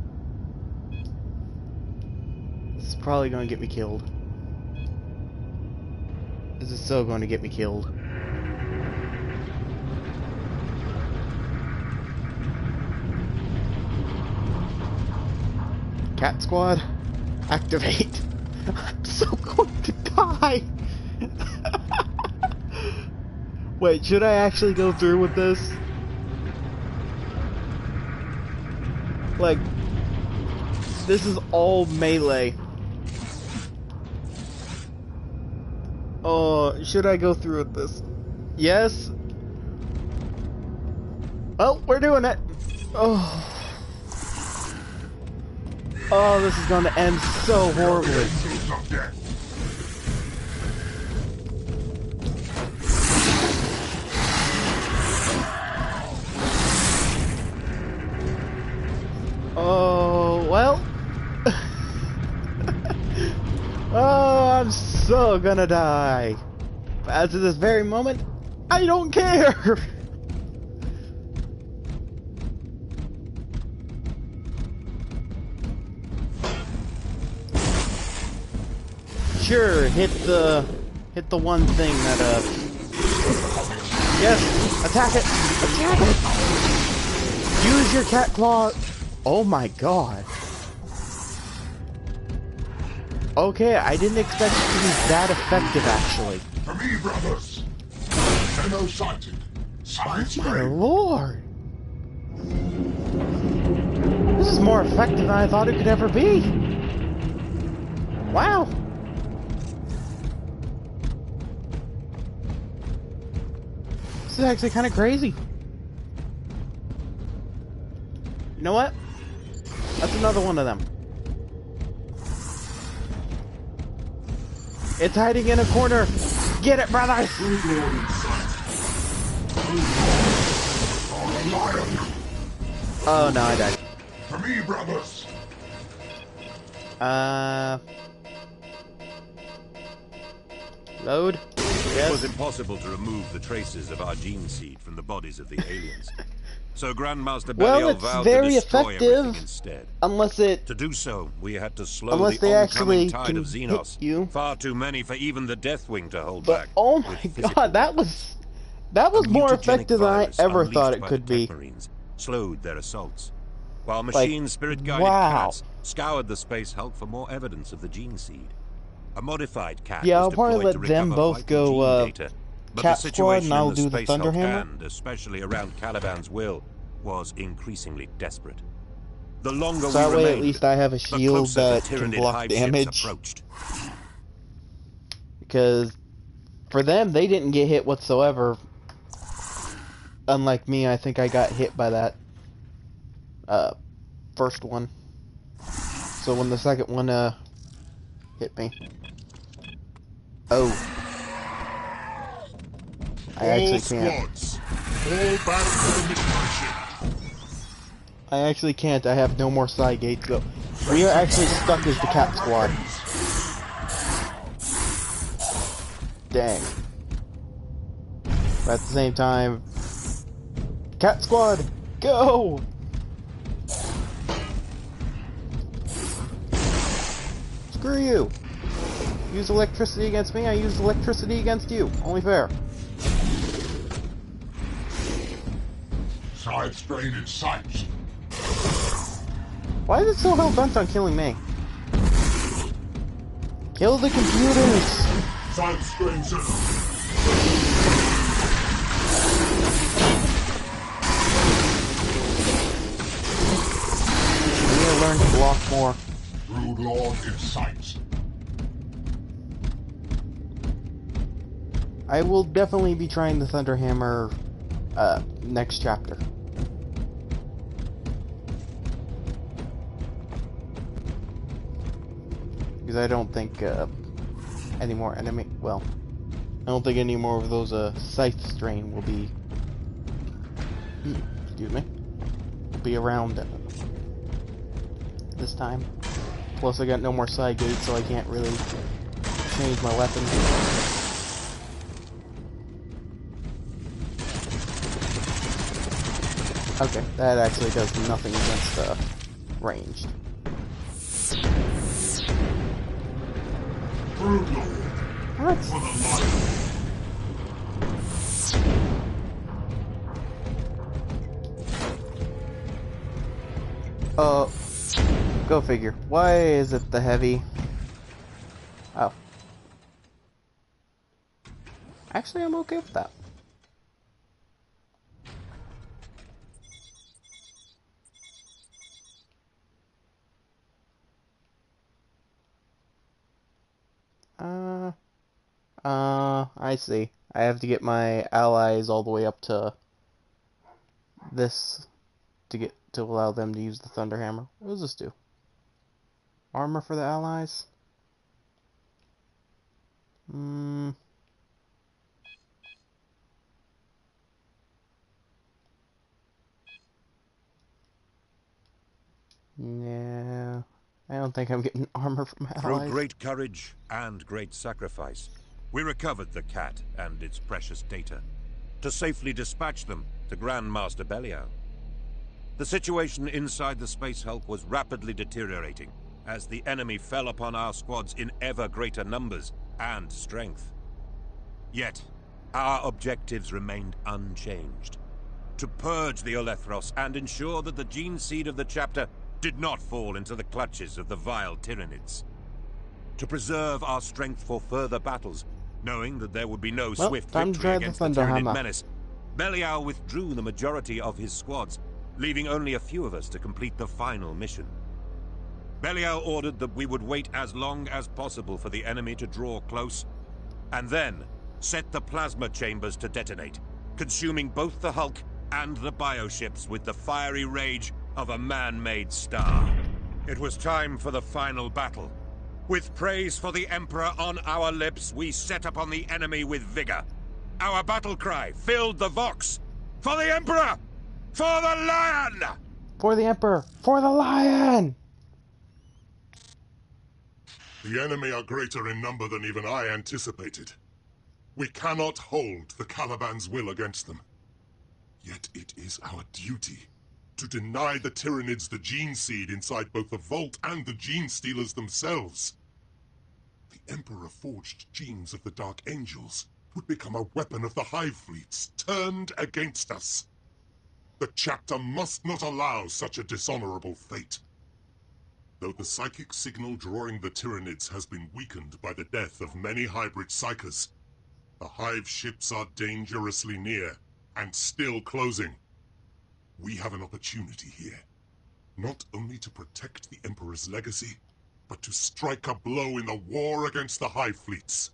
A: This is probably going to get me killed. This is so going to get me killed. Cat Squad, activate. I'm so going to die. Wait, should I actually go through with this? Like, this is all melee. Oh, should I go through with this? Yes? Well, we're doing it. Oh. Oh, this is going to end so horribly. Oh, well. Oh, I'm so gonna die. But as of this very moment, I don't care. Sure, hit the one thing that yes, attack it. Attack it. Use your cat claw. Oh my god. Okay, I didn't expect it to be that effective, actually.
C: For me, brothers. Zeno sighted. Science
A: My lord. This is more effective than I thought it could ever be. Wow. This is actually kind of crazy. You know what? That's another one of them. It's hiding in a corner. Get it, brother! Oh no, I died.
C: For me, brothers.
A: Load. Yes.
B: It was impossible to remove the traces of our gene seed from the bodies of the aliens. So Grandmaster
A: Well,
B: Belial
A: it's
B: vowed
A: very
B: to destroy
A: effective,
B: everything instead.
A: unless it,
B: To do so, we had to slow
A: unless
B: the
A: they
B: oncoming
A: actually
B: tide
A: can
B: of Xenos.
A: hit you.
B: Far too many for even the deathwing to hold
A: But
B: back.
A: oh
B: with
A: my
B: physical
A: god, that
B: weapons.
A: was
B: A
A: more
B: mutagenic
A: effective than I
B: virus
A: ever
B: unleashed
A: thought it
B: by
A: could
B: the
A: be.
B: Tech Marines slowed their assaults, while
A: Like,
B: machine spirit-guided
A: wow.
B: cats scoured the space hulk for more evidence of the gene seed. A modified cat
A: Yeah,
B: was
A: I'll probably
B: deployed to
A: let them
B: recover
A: both
B: vital
A: go,
B: gene data, but
A: Cat
B: the
A: Squad,
B: situation
A: and I'll
B: in the
A: do the
B: space
A: Thunder
B: hulk
A: Hammer.
B: and especially around Caliban's will was increasingly desperate. The longer
A: So that
B: we
A: way
B: remained,
A: at least I have a
B: the
A: shield
B: closer the
A: that can
B: Tyranid
A: block
B: hive
A: damage.
B: ships approached.
A: Because for them, they didn't get hit whatsoever. Unlike me, I think I got hit by that first one. So when the second one hit me. Oh. I actually can't.
C: Squads. All back to the midnight ship.
A: I actually can't. I have no more side gates though. We are actually stuck as the Cat Squad. Dang. But at the same time, Cat Squad, go! Screw you! Use electricity against me, I use electricity against you. Only fair.
C: Side strain in sight.
A: Why is it so hell-bent on killing me? Kill the computers!
C: Side strain zero.
A: We need to learn to block more.
C: Brood Lord in sight.
A: I will definitely be trying the Thunder Hammer next chapter. Because I don't think any more enemy... Well, I don't think any more of those scythe strain will be excuse me, be around this time. Plus I got no more side gates, so I can't really change my weapon. Okay, that actually does nothing against ranged. What? Go figure. Why is it the heavy? Oh. Actually, I'm okay with that. I see. I have to get my allies all the way up to this to allow them to use the Thunderhammer. What does this do? Armor for the allies? Yeah. I don't think I'm getting armor from allies.
B: Through great courage and great sacrifice, we recovered the cat and its precious data to safely dispatch them to Grandmaster Belial. The situation inside the Space Hulk was rapidly deteriorating as the enemy fell upon our squads in ever greater numbers and strength. Yet, our objectives remained unchanged: to purge the Olethros and ensure that the gene seed of the chapter did not fall into the clutches of the vile Tyranids. To preserve our strength for further battles, knowing that there would be no swift victory against the Tyranid menace, Belial withdrew the majority of his squads, leaving only a few of us to complete the final mission. Belial ordered that we would wait as long as possible for the enemy to draw close, and then set the plasma chambers to detonate, consuming both the Hulk and the bioships with the fiery rage of a man-made star. It was time for the final battle. With praise for the Emperor on our lips, we set upon the enemy with vigor. Our battle cry filled the Vox. For the Emperor! For the Lion!
A: For the Emperor! For the Lion!
C: The enemy are greater in number than even I anticipated. We cannot hold the Caliban's will against them. Yet it is our duty to deny the Tyranids the gene seed inside both the Vault and the Gene Stealers themselves. The Emperor forged genes of the Dark Angels would become a weapon of the Hive fleets, turned against us. The chapter must not allow such a dishonorable fate. Though the psychic signal drawing the Tyranids has been weakened by the death of many hybrid psychers, the Hive ships are dangerously near, and still closing. We have an opportunity here, not only to protect the Emperor's legacy, but to strike a blow in the war against the Hive fleets.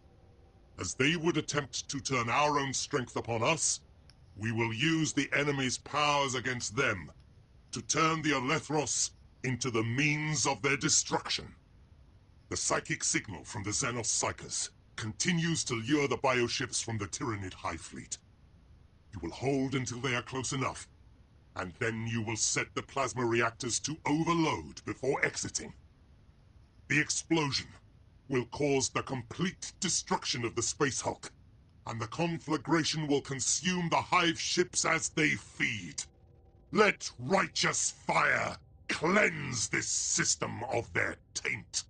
C: As they would attempt to turn our own strength upon us, we will use the enemy's powers against them to turn the Olethros into the means of their destruction. The psychic signal from the Xenos Psychers continues to lure the bioships from the Tyranid Hive fleet. You will hold until they are close enough, and then you will set the plasma reactors to overload before exiting. The explosion will cause the complete destruction of the Space Hulk, and the conflagration will consume the Hive ships as they feed. Let righteous fire cleanse this system of their taint.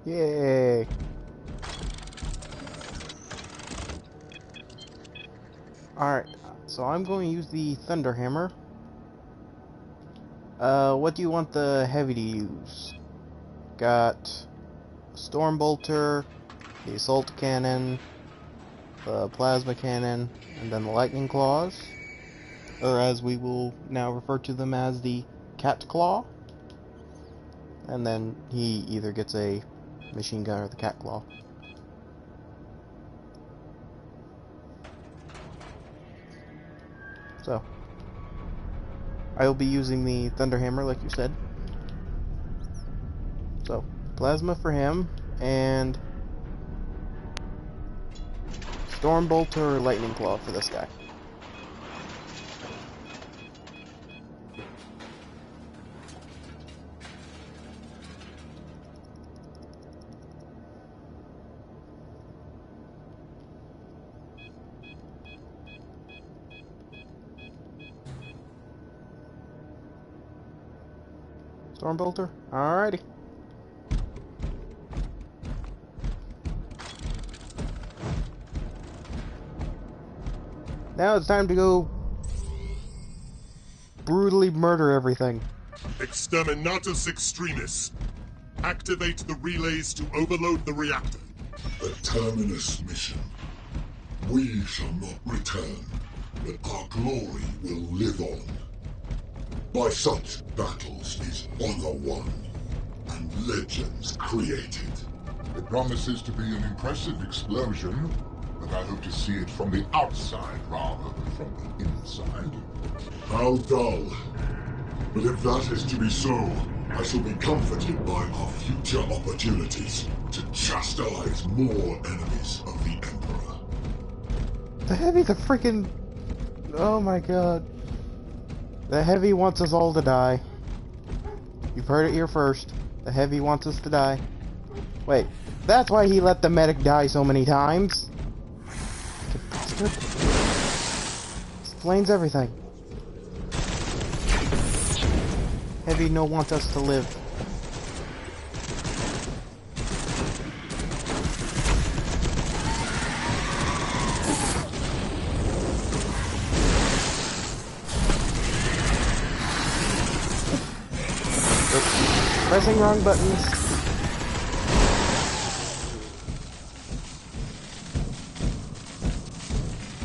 A: Yay! Alright, so I'm going to use the Thunderhammer. What do you want the heavy to use? Got Stormbolter, the Assault Cannon, the Plasma Cannon, and then the Lightning Claws. Or as we will now refer to them as the Cat Claw. And then he either gets a machine gun or the Cat Claw. So, I will be using the Thunderhammer like you said. So, Plasma for him, and Stormbolt or Lightning Claw for this guy? Stormbolter? Alrighty. Now it's time to go brutally murder everything.
C: Exterminatus Extremis. Activate the relays to overload the reactor.
E: The Terminus mission. We shall not return, but our glory will live on. By such battles is honor won, and legends created.
F: It promises to be an impressive explosion, but I hope to see it from the outside rather than from the inside.
E: How dull. But if that is to be so, I shall be comforted by our future opportunities to chastise more enemies of the Emperor.
A: The Heavy's a freaking... Oh my god. The Heavy wants us all to die. You've heard it here first. The Heavy wants us to die. Wait, that's why he let the medic die so many times? Explains everything. Heavy no want us to live. Oops. Pressing wrong buttons.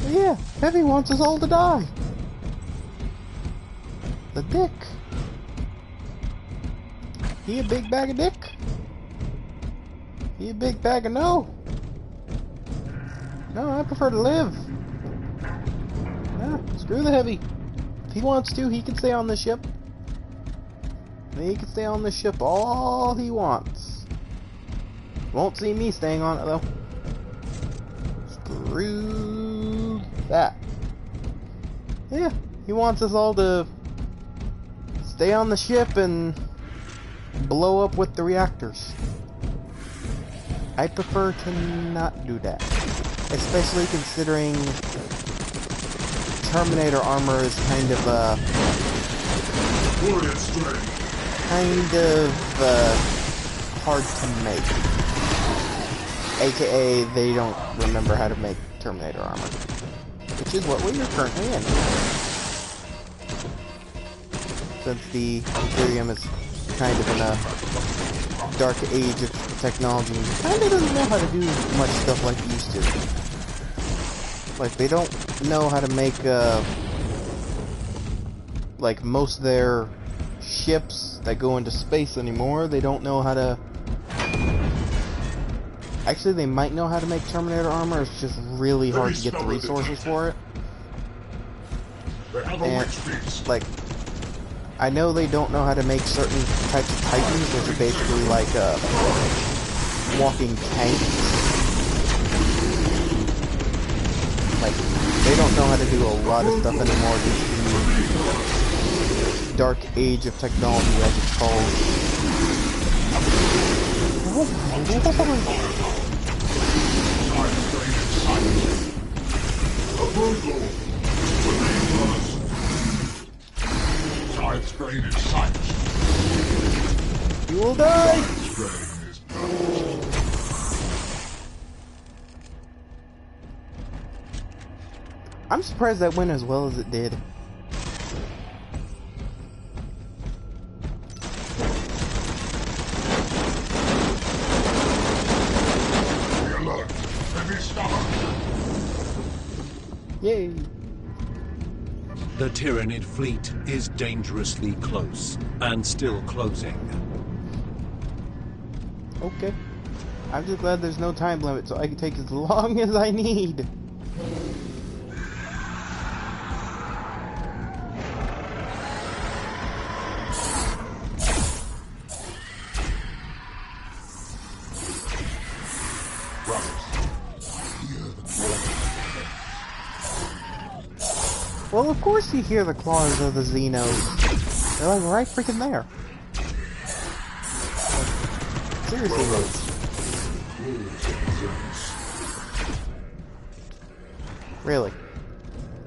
A: But yeah, Heavy wants us all to die. The dick. He a big bag of dick? He a big bag of no? No, I prefer to live. No, screw the Heavy. If he wants to, he can stay on the ship. He can stay on the ship all he wants. Won't see me staying on it though. Screw that. Yeah, he wants us all to stay on the ship and blow up with the reactors. I prefer to not do that. Especially considering Terminator armor is kind of hard to make. AKA they don't remember how to make Terminator armor. Which is what we are currently in. Since the Imperium is kind of in a dark age of technology, kind of doesn't know how to do much stuff like it used to. Like, they don't know how to make, like, most of their ships that go into space anymore. They don't know how to... Actually, they might know how to make Terminator armor, it's just really hard to get the resources for it. And, like, I know they don't know how to make certain types of Titans, which are basically like walking tanks. Like, they don't know how to do a lot of stuff anymore due to the dark age of technology, as it's called.
F: Strain is sight.
A: You will die!
F: Strain is power.
A: I'm surprised that went as well as it did.
F: Be alert. Heavy stubborn.
A: Yay!
D: The Tyranid fleet is dangerously close, and still closing.
A: Okay. I'm just glad there's no time limit, so I can take as long as I need. Well, of course you hear the claws of the Xenos. They're like right freaking there. Seriously, really?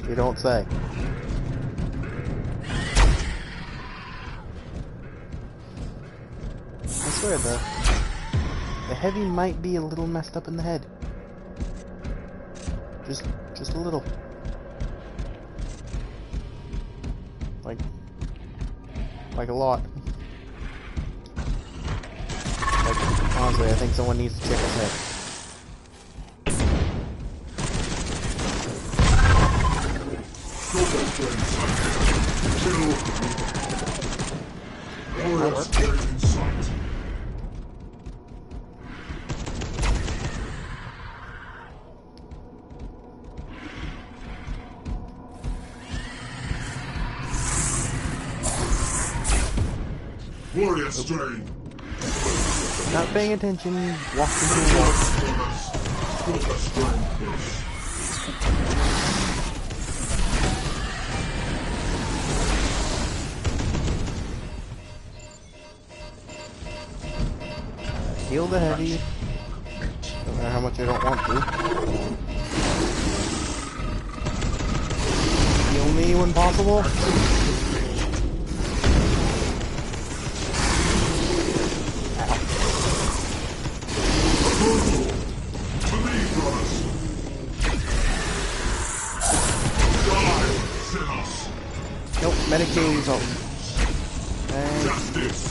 A: You don't say. I swear, the heavy might be a little messed up in the head. Just a little. Like a lot. Like, honestly, I think someone needs to check his head.
E: Warrior strain.
A: Not paying attention, walked into the wall. Heal the heavy. No matter how much I don't want to. Heal me when possible. Nope, Medicaid's on.
E: Justice.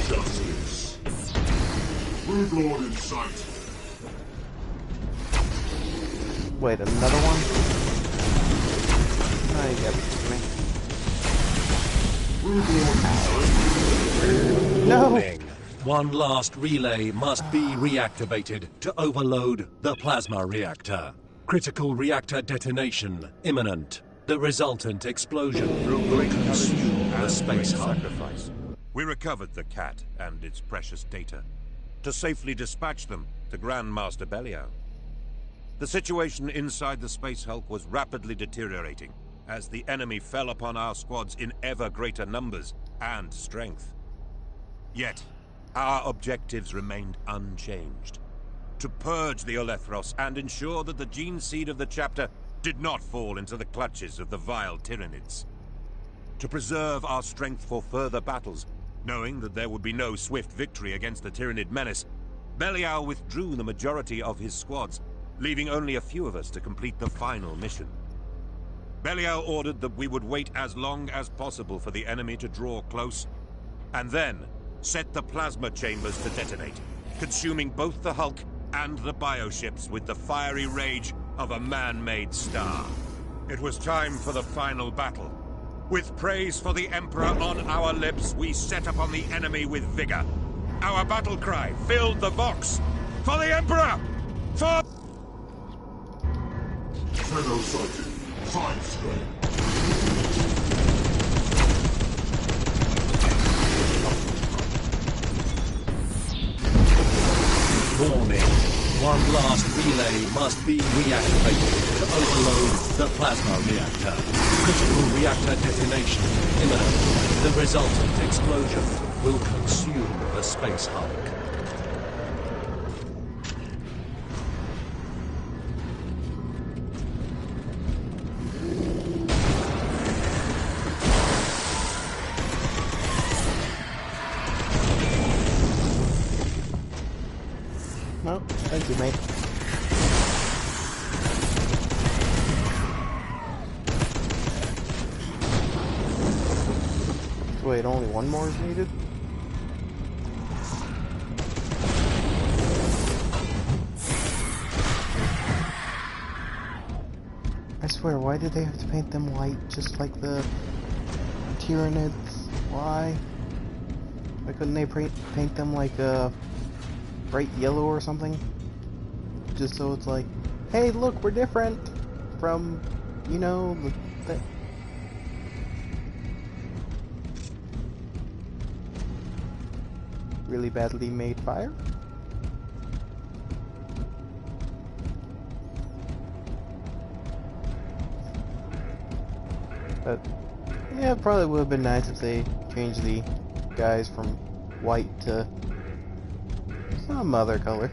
E: Justice. Brood Lord in sight.
A: Wait, another one? Oh, you got me. No!
D: Warning. One last relay must be reactivated to overload the plasma reactor. Critical reactor detonation imminent. The resultant explosion will consume the space hub.
B: We recovered the cat and its precious data to safely dispatch them to Grand Master Belial. The situation inside the Space Hulk was rapidly deteriorating as the enemy fell upon our squads in ever greater numbers and strength. Yet, our objectives remained unchanged. To purge the Olethros and ensure that the gene seed of the chapter did not fall into the clutches of the vile Tyranids. To preserve our strength for further battles, knowing that there would be no swift victory against the Tyranid menace, Belial withdrew the majority of his squads, leaving only a few of us to complete the final mission. Belial ordered that we would wait as long as possible for the enemy to draw close, and then set the plasma chambers to detonate, consuming both the Hulk and the bioships with the fiery rage of a man-made star. It was time for the final battle. With praise for the Emperor on our lips, we set upon the enemy with vigor. Our battle cry filled the Vox. For the Emperor! For...
E: Shadow sighted. Side strain.
D: Warning. One last relay must be reactivated to overload the plasma reactor. Critical reactor detonation imminent. The resultant explosion will consume the Space Hulk.
A: No, thank you, mate. Wait, only one more is needed? I swear, why did they have to paint them white, just like the Tyranids? Why? Why couldn't they paint them like bright yellow or something? Just so it's like, hey, look, we're different from, you know, the really badly made fire? But yeah, it probably would have been nice if they changed the guys from white to some other color.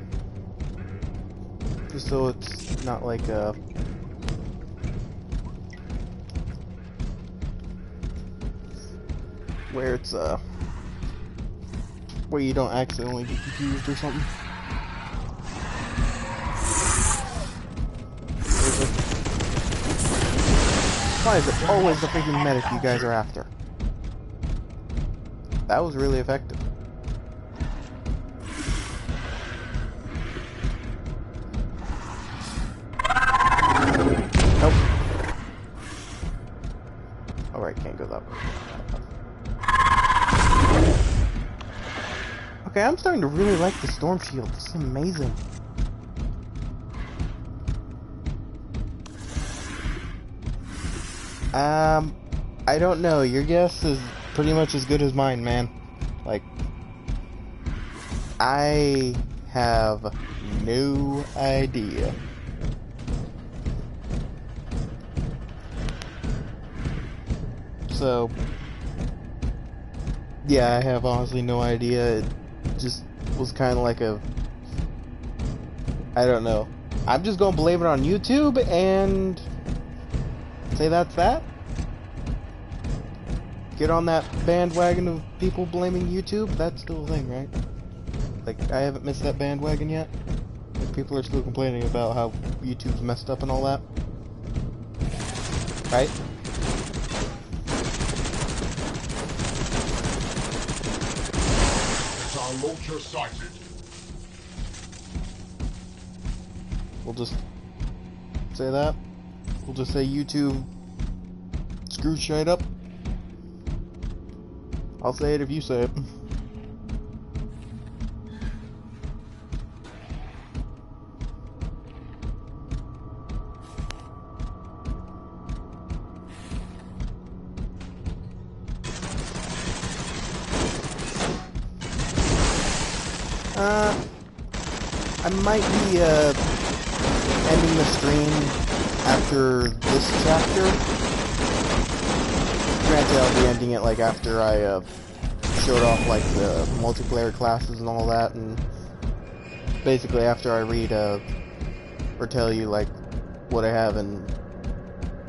A: Just so it's not like where it's where you don't accidentally get confused or something. Why is it always the freaking medic you guys are after? That was really effective. Nope. Alright, can't go that way. Okay, I'm starting to really like the storm shield. This is amazing. I don't know. Your guess is pretty much as good as mine, man. Like, I have no idea. So, yeah, I have honestly no idea. It just was kind of like a... I don't know. I'm just gonna blame it on YouTube and say that's that. Get on that bandwagon of people blaming YouTube. That's still a thing, right? Like, I haven't missed that bandwagon yet. Like, people are still complaining about how YouTube's messed up and all that. Right?
F: Our launcher sighted.
A: We'll just say that. We'll just say YouTube screwed shit up. I'll say it if you say it. I might be ending the stream after this chapter. Granted, I'll be ending it like after I showed off like the multiplayer classes and all that, and basically after I read or tell you like what I have in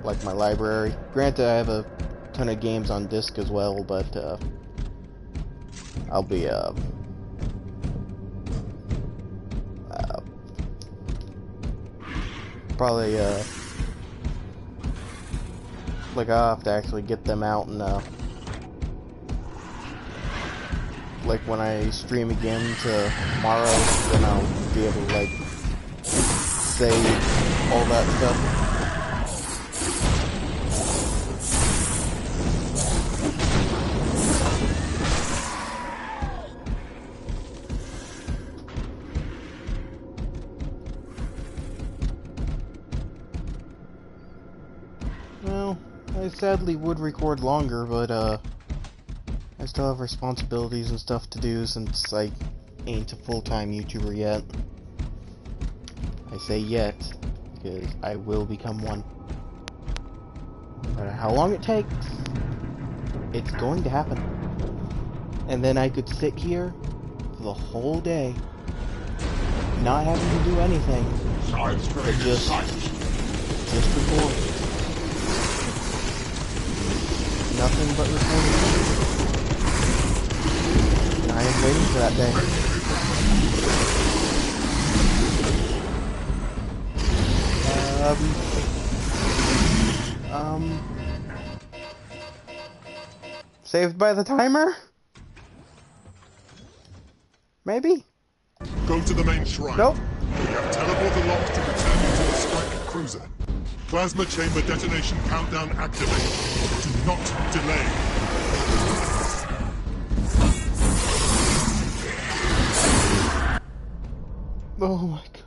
A: like my library. Granted, I have a ton of games on disc as well, but I'll be probably like I'll have to actually get them out and like when I stream again tomorrow, then I'll be able to like save all that stuff. Well, I sadly would record longer, but I still have responsibilities and stuff to do since I ain't a full-time YouTuber yet. I say yet, because I will become one. No matter how long it takes, it's going to happen. And then I could sit here for the whole day, not having to do anything, but just record. Nothing but recording. And I am waiting for that day. Saved by the timer? Maybe?
C: Go to the main shrine.
A: Nope.
C: We have teleporter locked to return you to the strike cruiser. Plasma chamber detonation countdown activated. Do not delay.
A: Oh my god.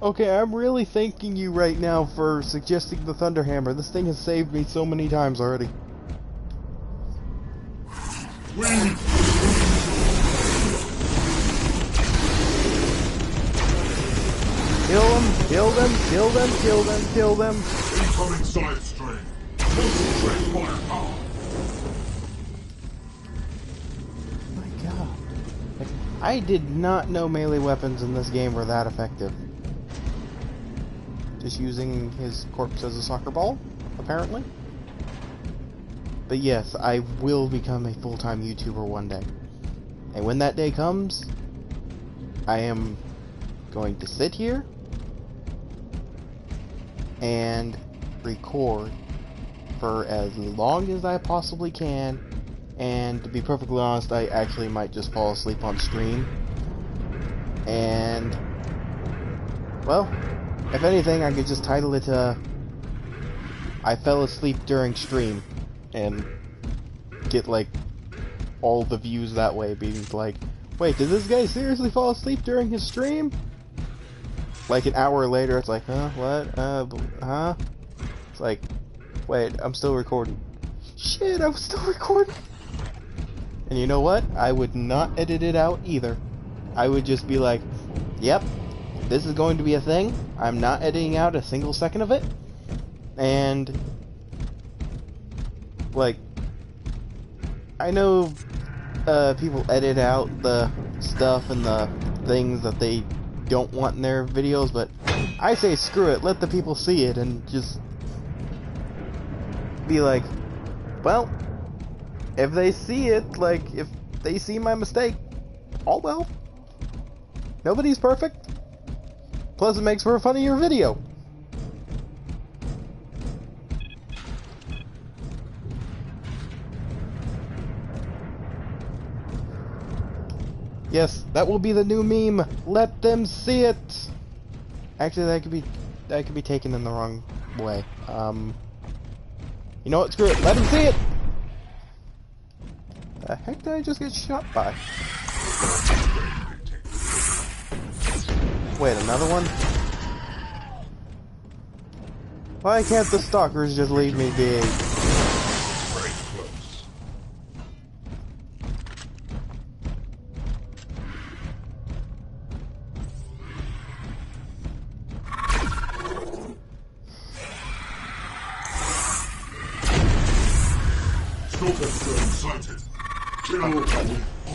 A: Okay, I'm really thanking you right now for suggesting the Thunderhammer. This thing has saved me so many times already. Kill him. Kill them, kill them, kill them, kill them.
F: Incoming side stream. Concentrate firepower.
A: My god. Like, I did not know melee weapons in this game were that effective. Just using his corpse as a soccer ball, apparently. But yes, I will become a full-time YouTuber one day. And when that day comes, I am going to sit here and record for as long as I possibly can, and to be perfectly honest, I actually might just fall asleep on stream. And, well, if anything, I could just title it, I fell asleep during stream, and get, like, all the views that way, being like, wait, did this guy seriously fall asleep during his stream? Like an hour later, it's like, huh, what, huh? It's like, wait, I'm still recording. Shit, I'm still recording. And you know what? I would not edit it out either. I would just be like, yep, this is going to be a thing. I'm not editing out a single second of it. And, like, I know people edit out the stuff and the things that they don't want in their videos, but I say screw it, let the people see it and just be like, well, if they see it, like, if they see my mistake, all well. Nobody's perfect. Plus it makes for a funnier video. Yes, that will be the new meme. Let them see it. Actually, that could be taken in the wrong way. You know what? Screw it. Let them see it. The heck did I just get shot by? Wait, another one? Why can't the stalkers just leave me be?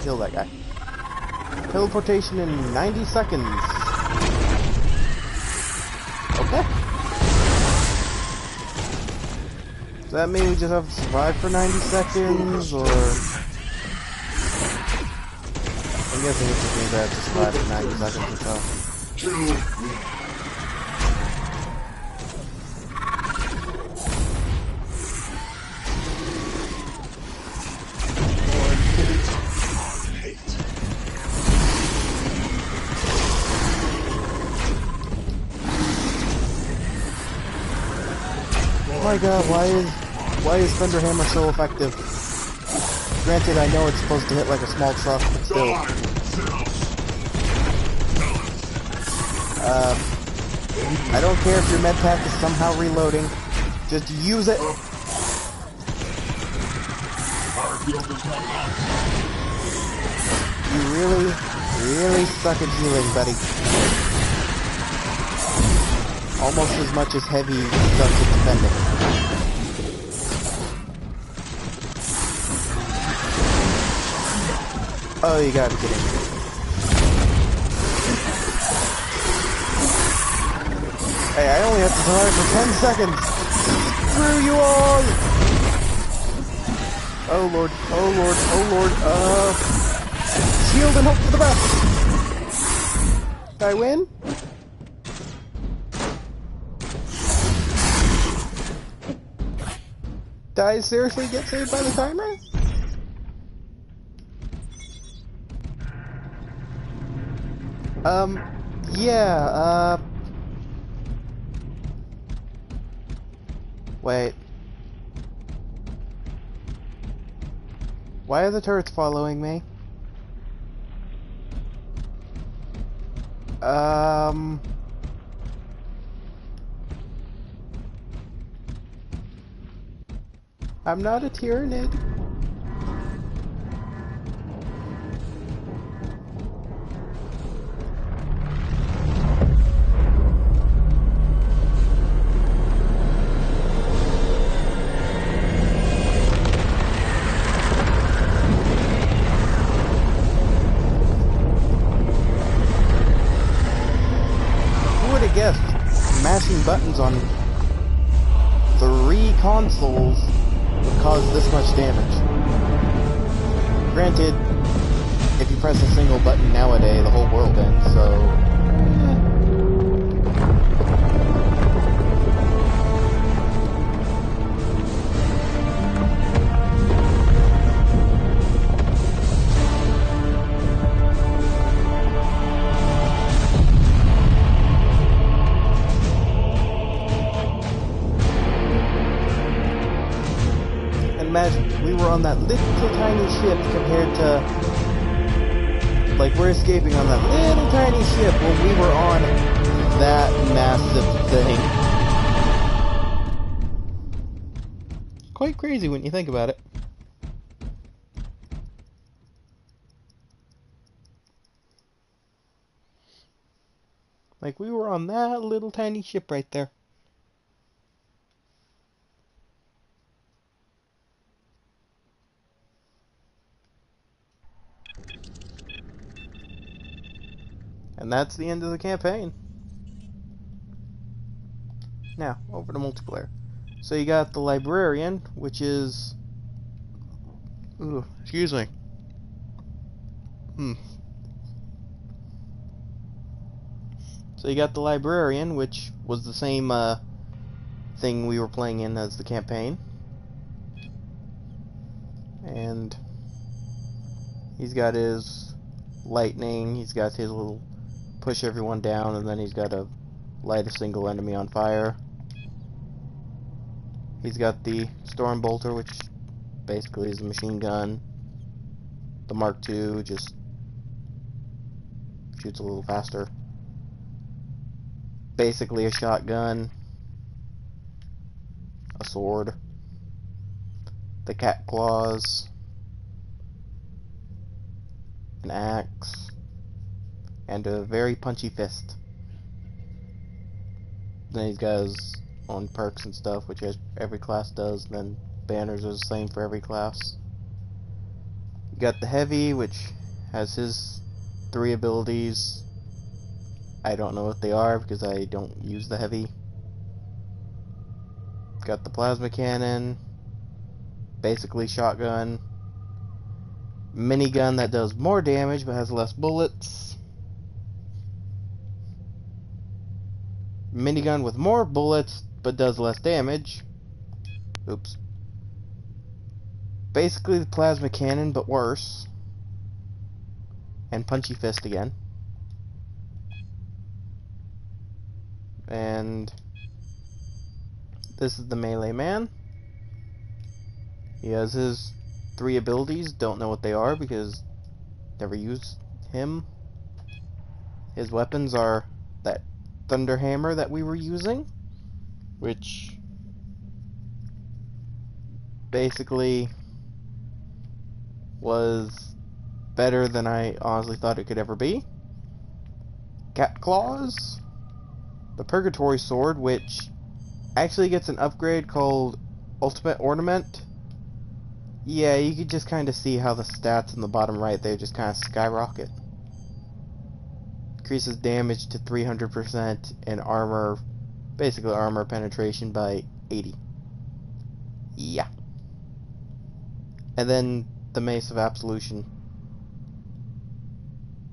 A: Kill that guy. Teleportation in 90 seconds. Okay. Does that mean we just have to survive for 90 seconds, or... I'm guessing it just means I have to survive for 90 seconds or so. Oh my god, why is Thunderhammer so effective? Granted, I know it's supposed to hit like a small truck, but still. I don't care if your med pack is somehow reloading. Just use it. You really suck at healing, buddy. Almost as much as heavy sucks at defending. Oh, you gotta be kidding me. Hey, I only have to survive for 10 seconds! Screw you all! Oh lord, oh lord, oh lord, shield and hope for the best! Did I win? Did I seriously get saved by the timer? Yeah, wait. Why are the turrets following me? I'm not a Tyranid. 3 consoles would cause this much damage. Granted, if you press a single button nowadays, the whole world ends, so... Imagine, we were on that little tiny ship compared to... Like, we're escaping on that little tiny ship when we were on that massive thing. Quite crazy when you think about it. Like, we were on that little tiny ship right there. And that's the end of the campaign. Now, over to multiplayer. So you got the librarian, which is... Ooh, excuse me. So you got the librarian, which was the same thing we were playing in as the campaign. And he's got his lightning, he's got his little push everyone down, and then he's got to light a single enemy on fire. He's got the storm bolter, which basically is a machine gun. The Mark II just shoots a little faster. Basically a shotgun. A sword. The cat claws. An axe. And a very punchy fist. Then he's got his own perks and stuff, which every class does. And then banners are the same for every class. You got the heavy, which has his 3 abilities. I don't know what they are because I don't use the heavy. Got the plasma cannon. Basically shotgun. Minigun that does more damage but has less bullets. Minigun with more bullets but does less damage. Oops. Basically the plasma cannon but worse. And punchy fist again. And this is the melee man. He has his 3 abilities. Don't know what they are because never used him. His weapons are that thunder hammer that we were using, which basically was better than I honestly thought it could ever be. Cat claws. The Purgatory Sword, which actually gets an upgrade called Ultimate Ornament. Yeah, you could just kind of see how the stats in the bottom right there just kind of skyrocket. Increases damage to 300% and armor, basically armor penetration by 80. Yeah. And then the Mace of Absolution.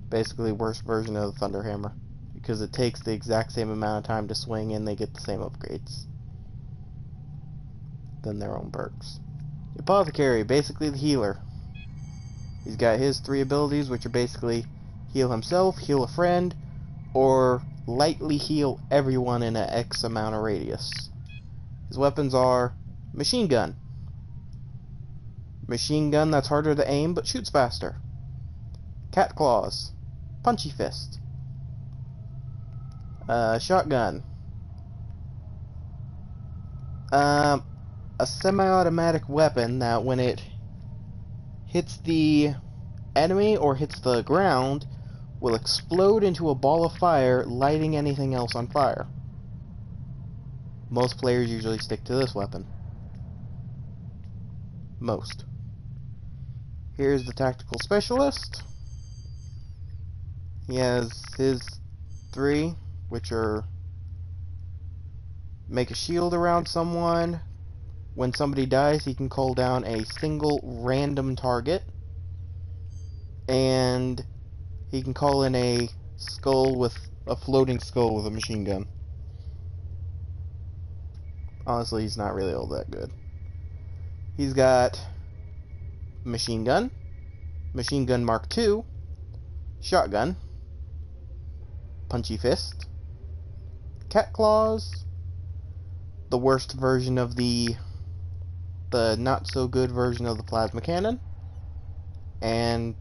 A: Basically worst version of the Thunder Hammer. Because it takes the exact same amount of time to swing and they get the same upgrades. Than their own perks. The Apothecary, basically the healer. He's got his 3 abilities, which are basically heal himself, heal a friend, or lightly heal everyone in an X amount of radius. His weapons are machine gun. Machine gun that's harder to aim but shoots faster. Cat claws. Punchy fist. Shotgun. A semi-automatic weapon that when it hits the enemy or hits the ground will explode into a ball of fire, lighting anything else on fire. Most players usually stick to this weapon. Most. Here's the Tactical Specialist. He has his 3, which are make a shield around someone. When somebody dies, he can call down a single random target. And he can call in a floating skull with a machine gun. Honestly, he's not really all that good. He's got machine gun Mark II, shotgun, punchy fist, cat claws, the worst version of the not so good version of the plasma cannon, and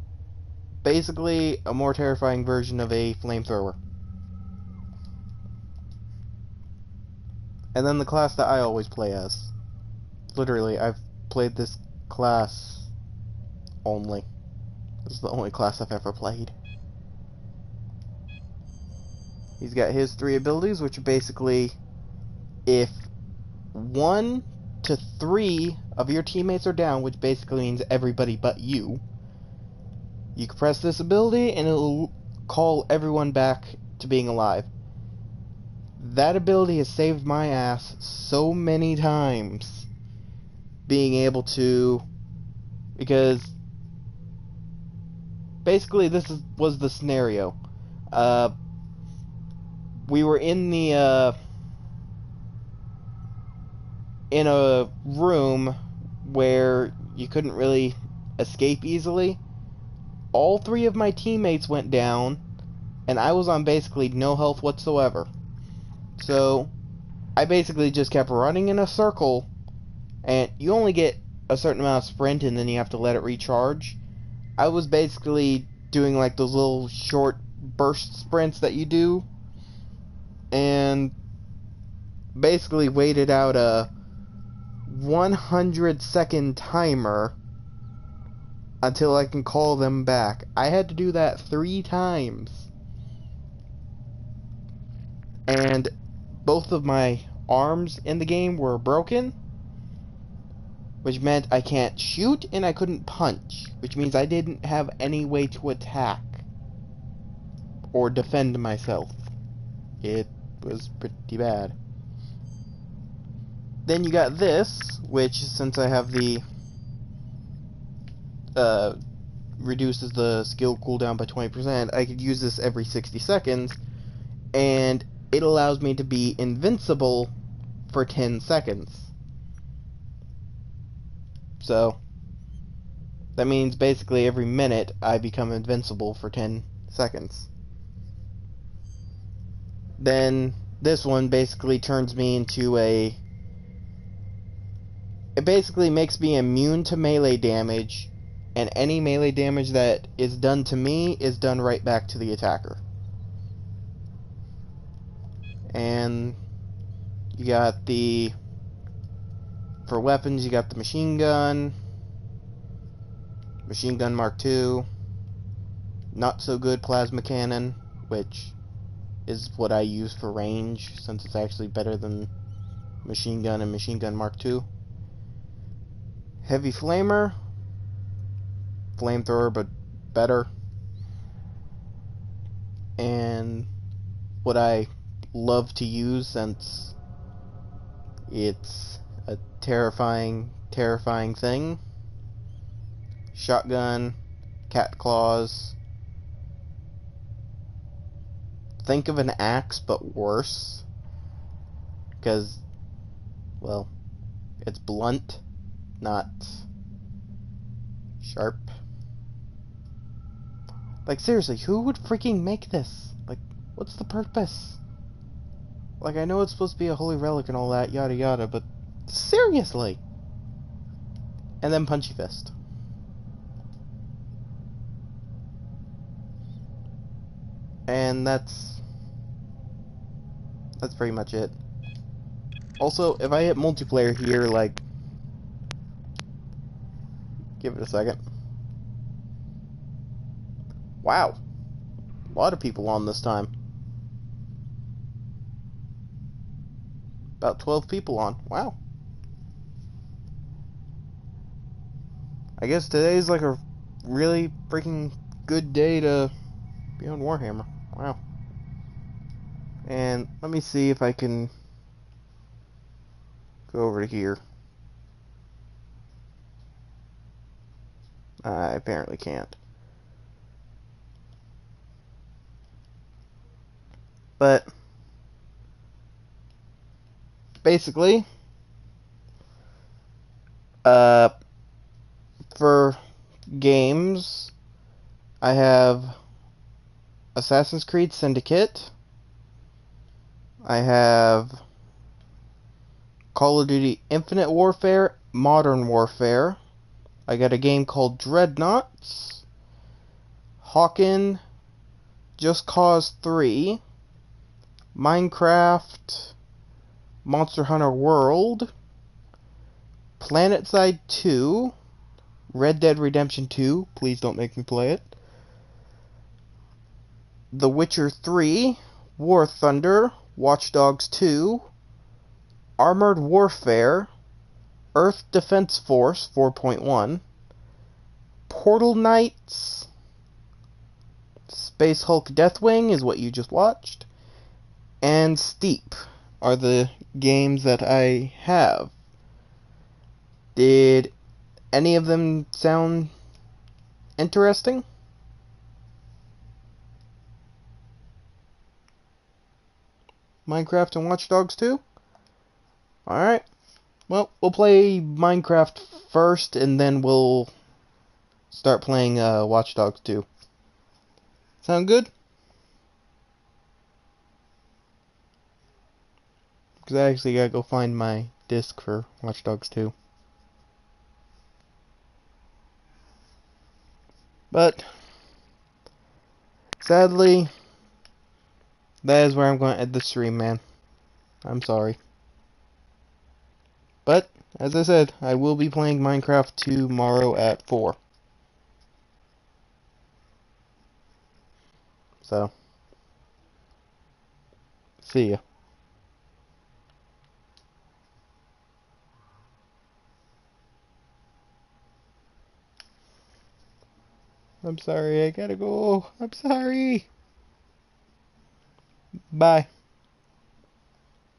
A: basically a more terrifying version of a flamethrower. And then the class that I always play as. Literally, I've played this class only. This is the only class I've ever played. He's got his 3 abilities, which are basically if 1 to 3 of your teammates are down, which basically means everybody but you, you can press this ability and it'll call everyone back to being alive. That ability has saved my ass so many times being able to, because basically this was the scenario. We were in the in a room where you couldn't really escape easily. All 3 of my teammates went down, and I was on basically no health whatsoever. So I basically just kept running in a circle, and you only get a certain amount of sprint and then you have to let it recharge. I was basically doing like those little short burst sprints that you do, and basically waited out a 100-second timer until I can call them back. I had to do that 3 times. And both of my arms in the game were broken, which meant I can't shoot and I couldn't punch, which means I didn't have any way to attack or defend myself. It was pretty bad. Then you got this, which since I have the reduces the skill cooldown by 20%, I could use this every 60 seconds, and it allows me to be invincible for 10 seconds. So that means basically every minute I become invincible for 10 seconds. Then this one basically turns me into it basically makes me immune to melee damage, and any melee damage that is done to me is done right back to the attacker. And you got for weapons, you got the machine gun Mark II, not so good plasma cannon, which is what I use for range, since it's actually better than machine gun and machine gun Mark II. Heavy flamer, flamethrower but better. And what I love to use, since it's a terrifying thing, shotgun, cat claws. Think of an axe but worse, because, well, it's blunt, not sharp. Like, seriously, who would freaking make this? Like, what's the purpose? Like, I know it's supposed to be a holy relic and all that, yada yada, but seriously! And then punchy fist. And that's pretty much it. Also, if I hit multiplayer here, like, give it a second. Wow. A lot of people on this time. About 12 people on. Wow. I guess today's like a really freaking good day to be on Warhammer. Wow. And let me see if I can go over to here. I apparently can't. But basically, for games, I have Assassin's Creed Syndicate. I have Call of Duty Infinite Warfare, Modern Warfare. I got a game called Dreadnoughts, Hawken, Just Cause 3, Minecraft, Monster Hunter World, PlanetSide 2, Red Dead Redemption 2, please don't make me play it, The Witcher 3, War Thunder, Watch Dogs 2, Armored Warfare, Earth Defense Force 4.1, Portal Knights, Space Hulk Deathwing is what you just watched, and Steep are the games that I have. Did any of them sound interesting? Minecraft and Watch Dogs 2? Alright. Well, we'll play Minecraft first, and then we'll start playing Watch Dogs 2. Sound good? Because I actually gotta go find my disc for Watch Dogs 2. But, sadly, that is where I'm going to end the stream, man. I'm sorry. But, as I said, I will be playing Minecraft tomorrow at 4. So, see ya. I'm sorry, I gotta go. I'm sorry. Bye.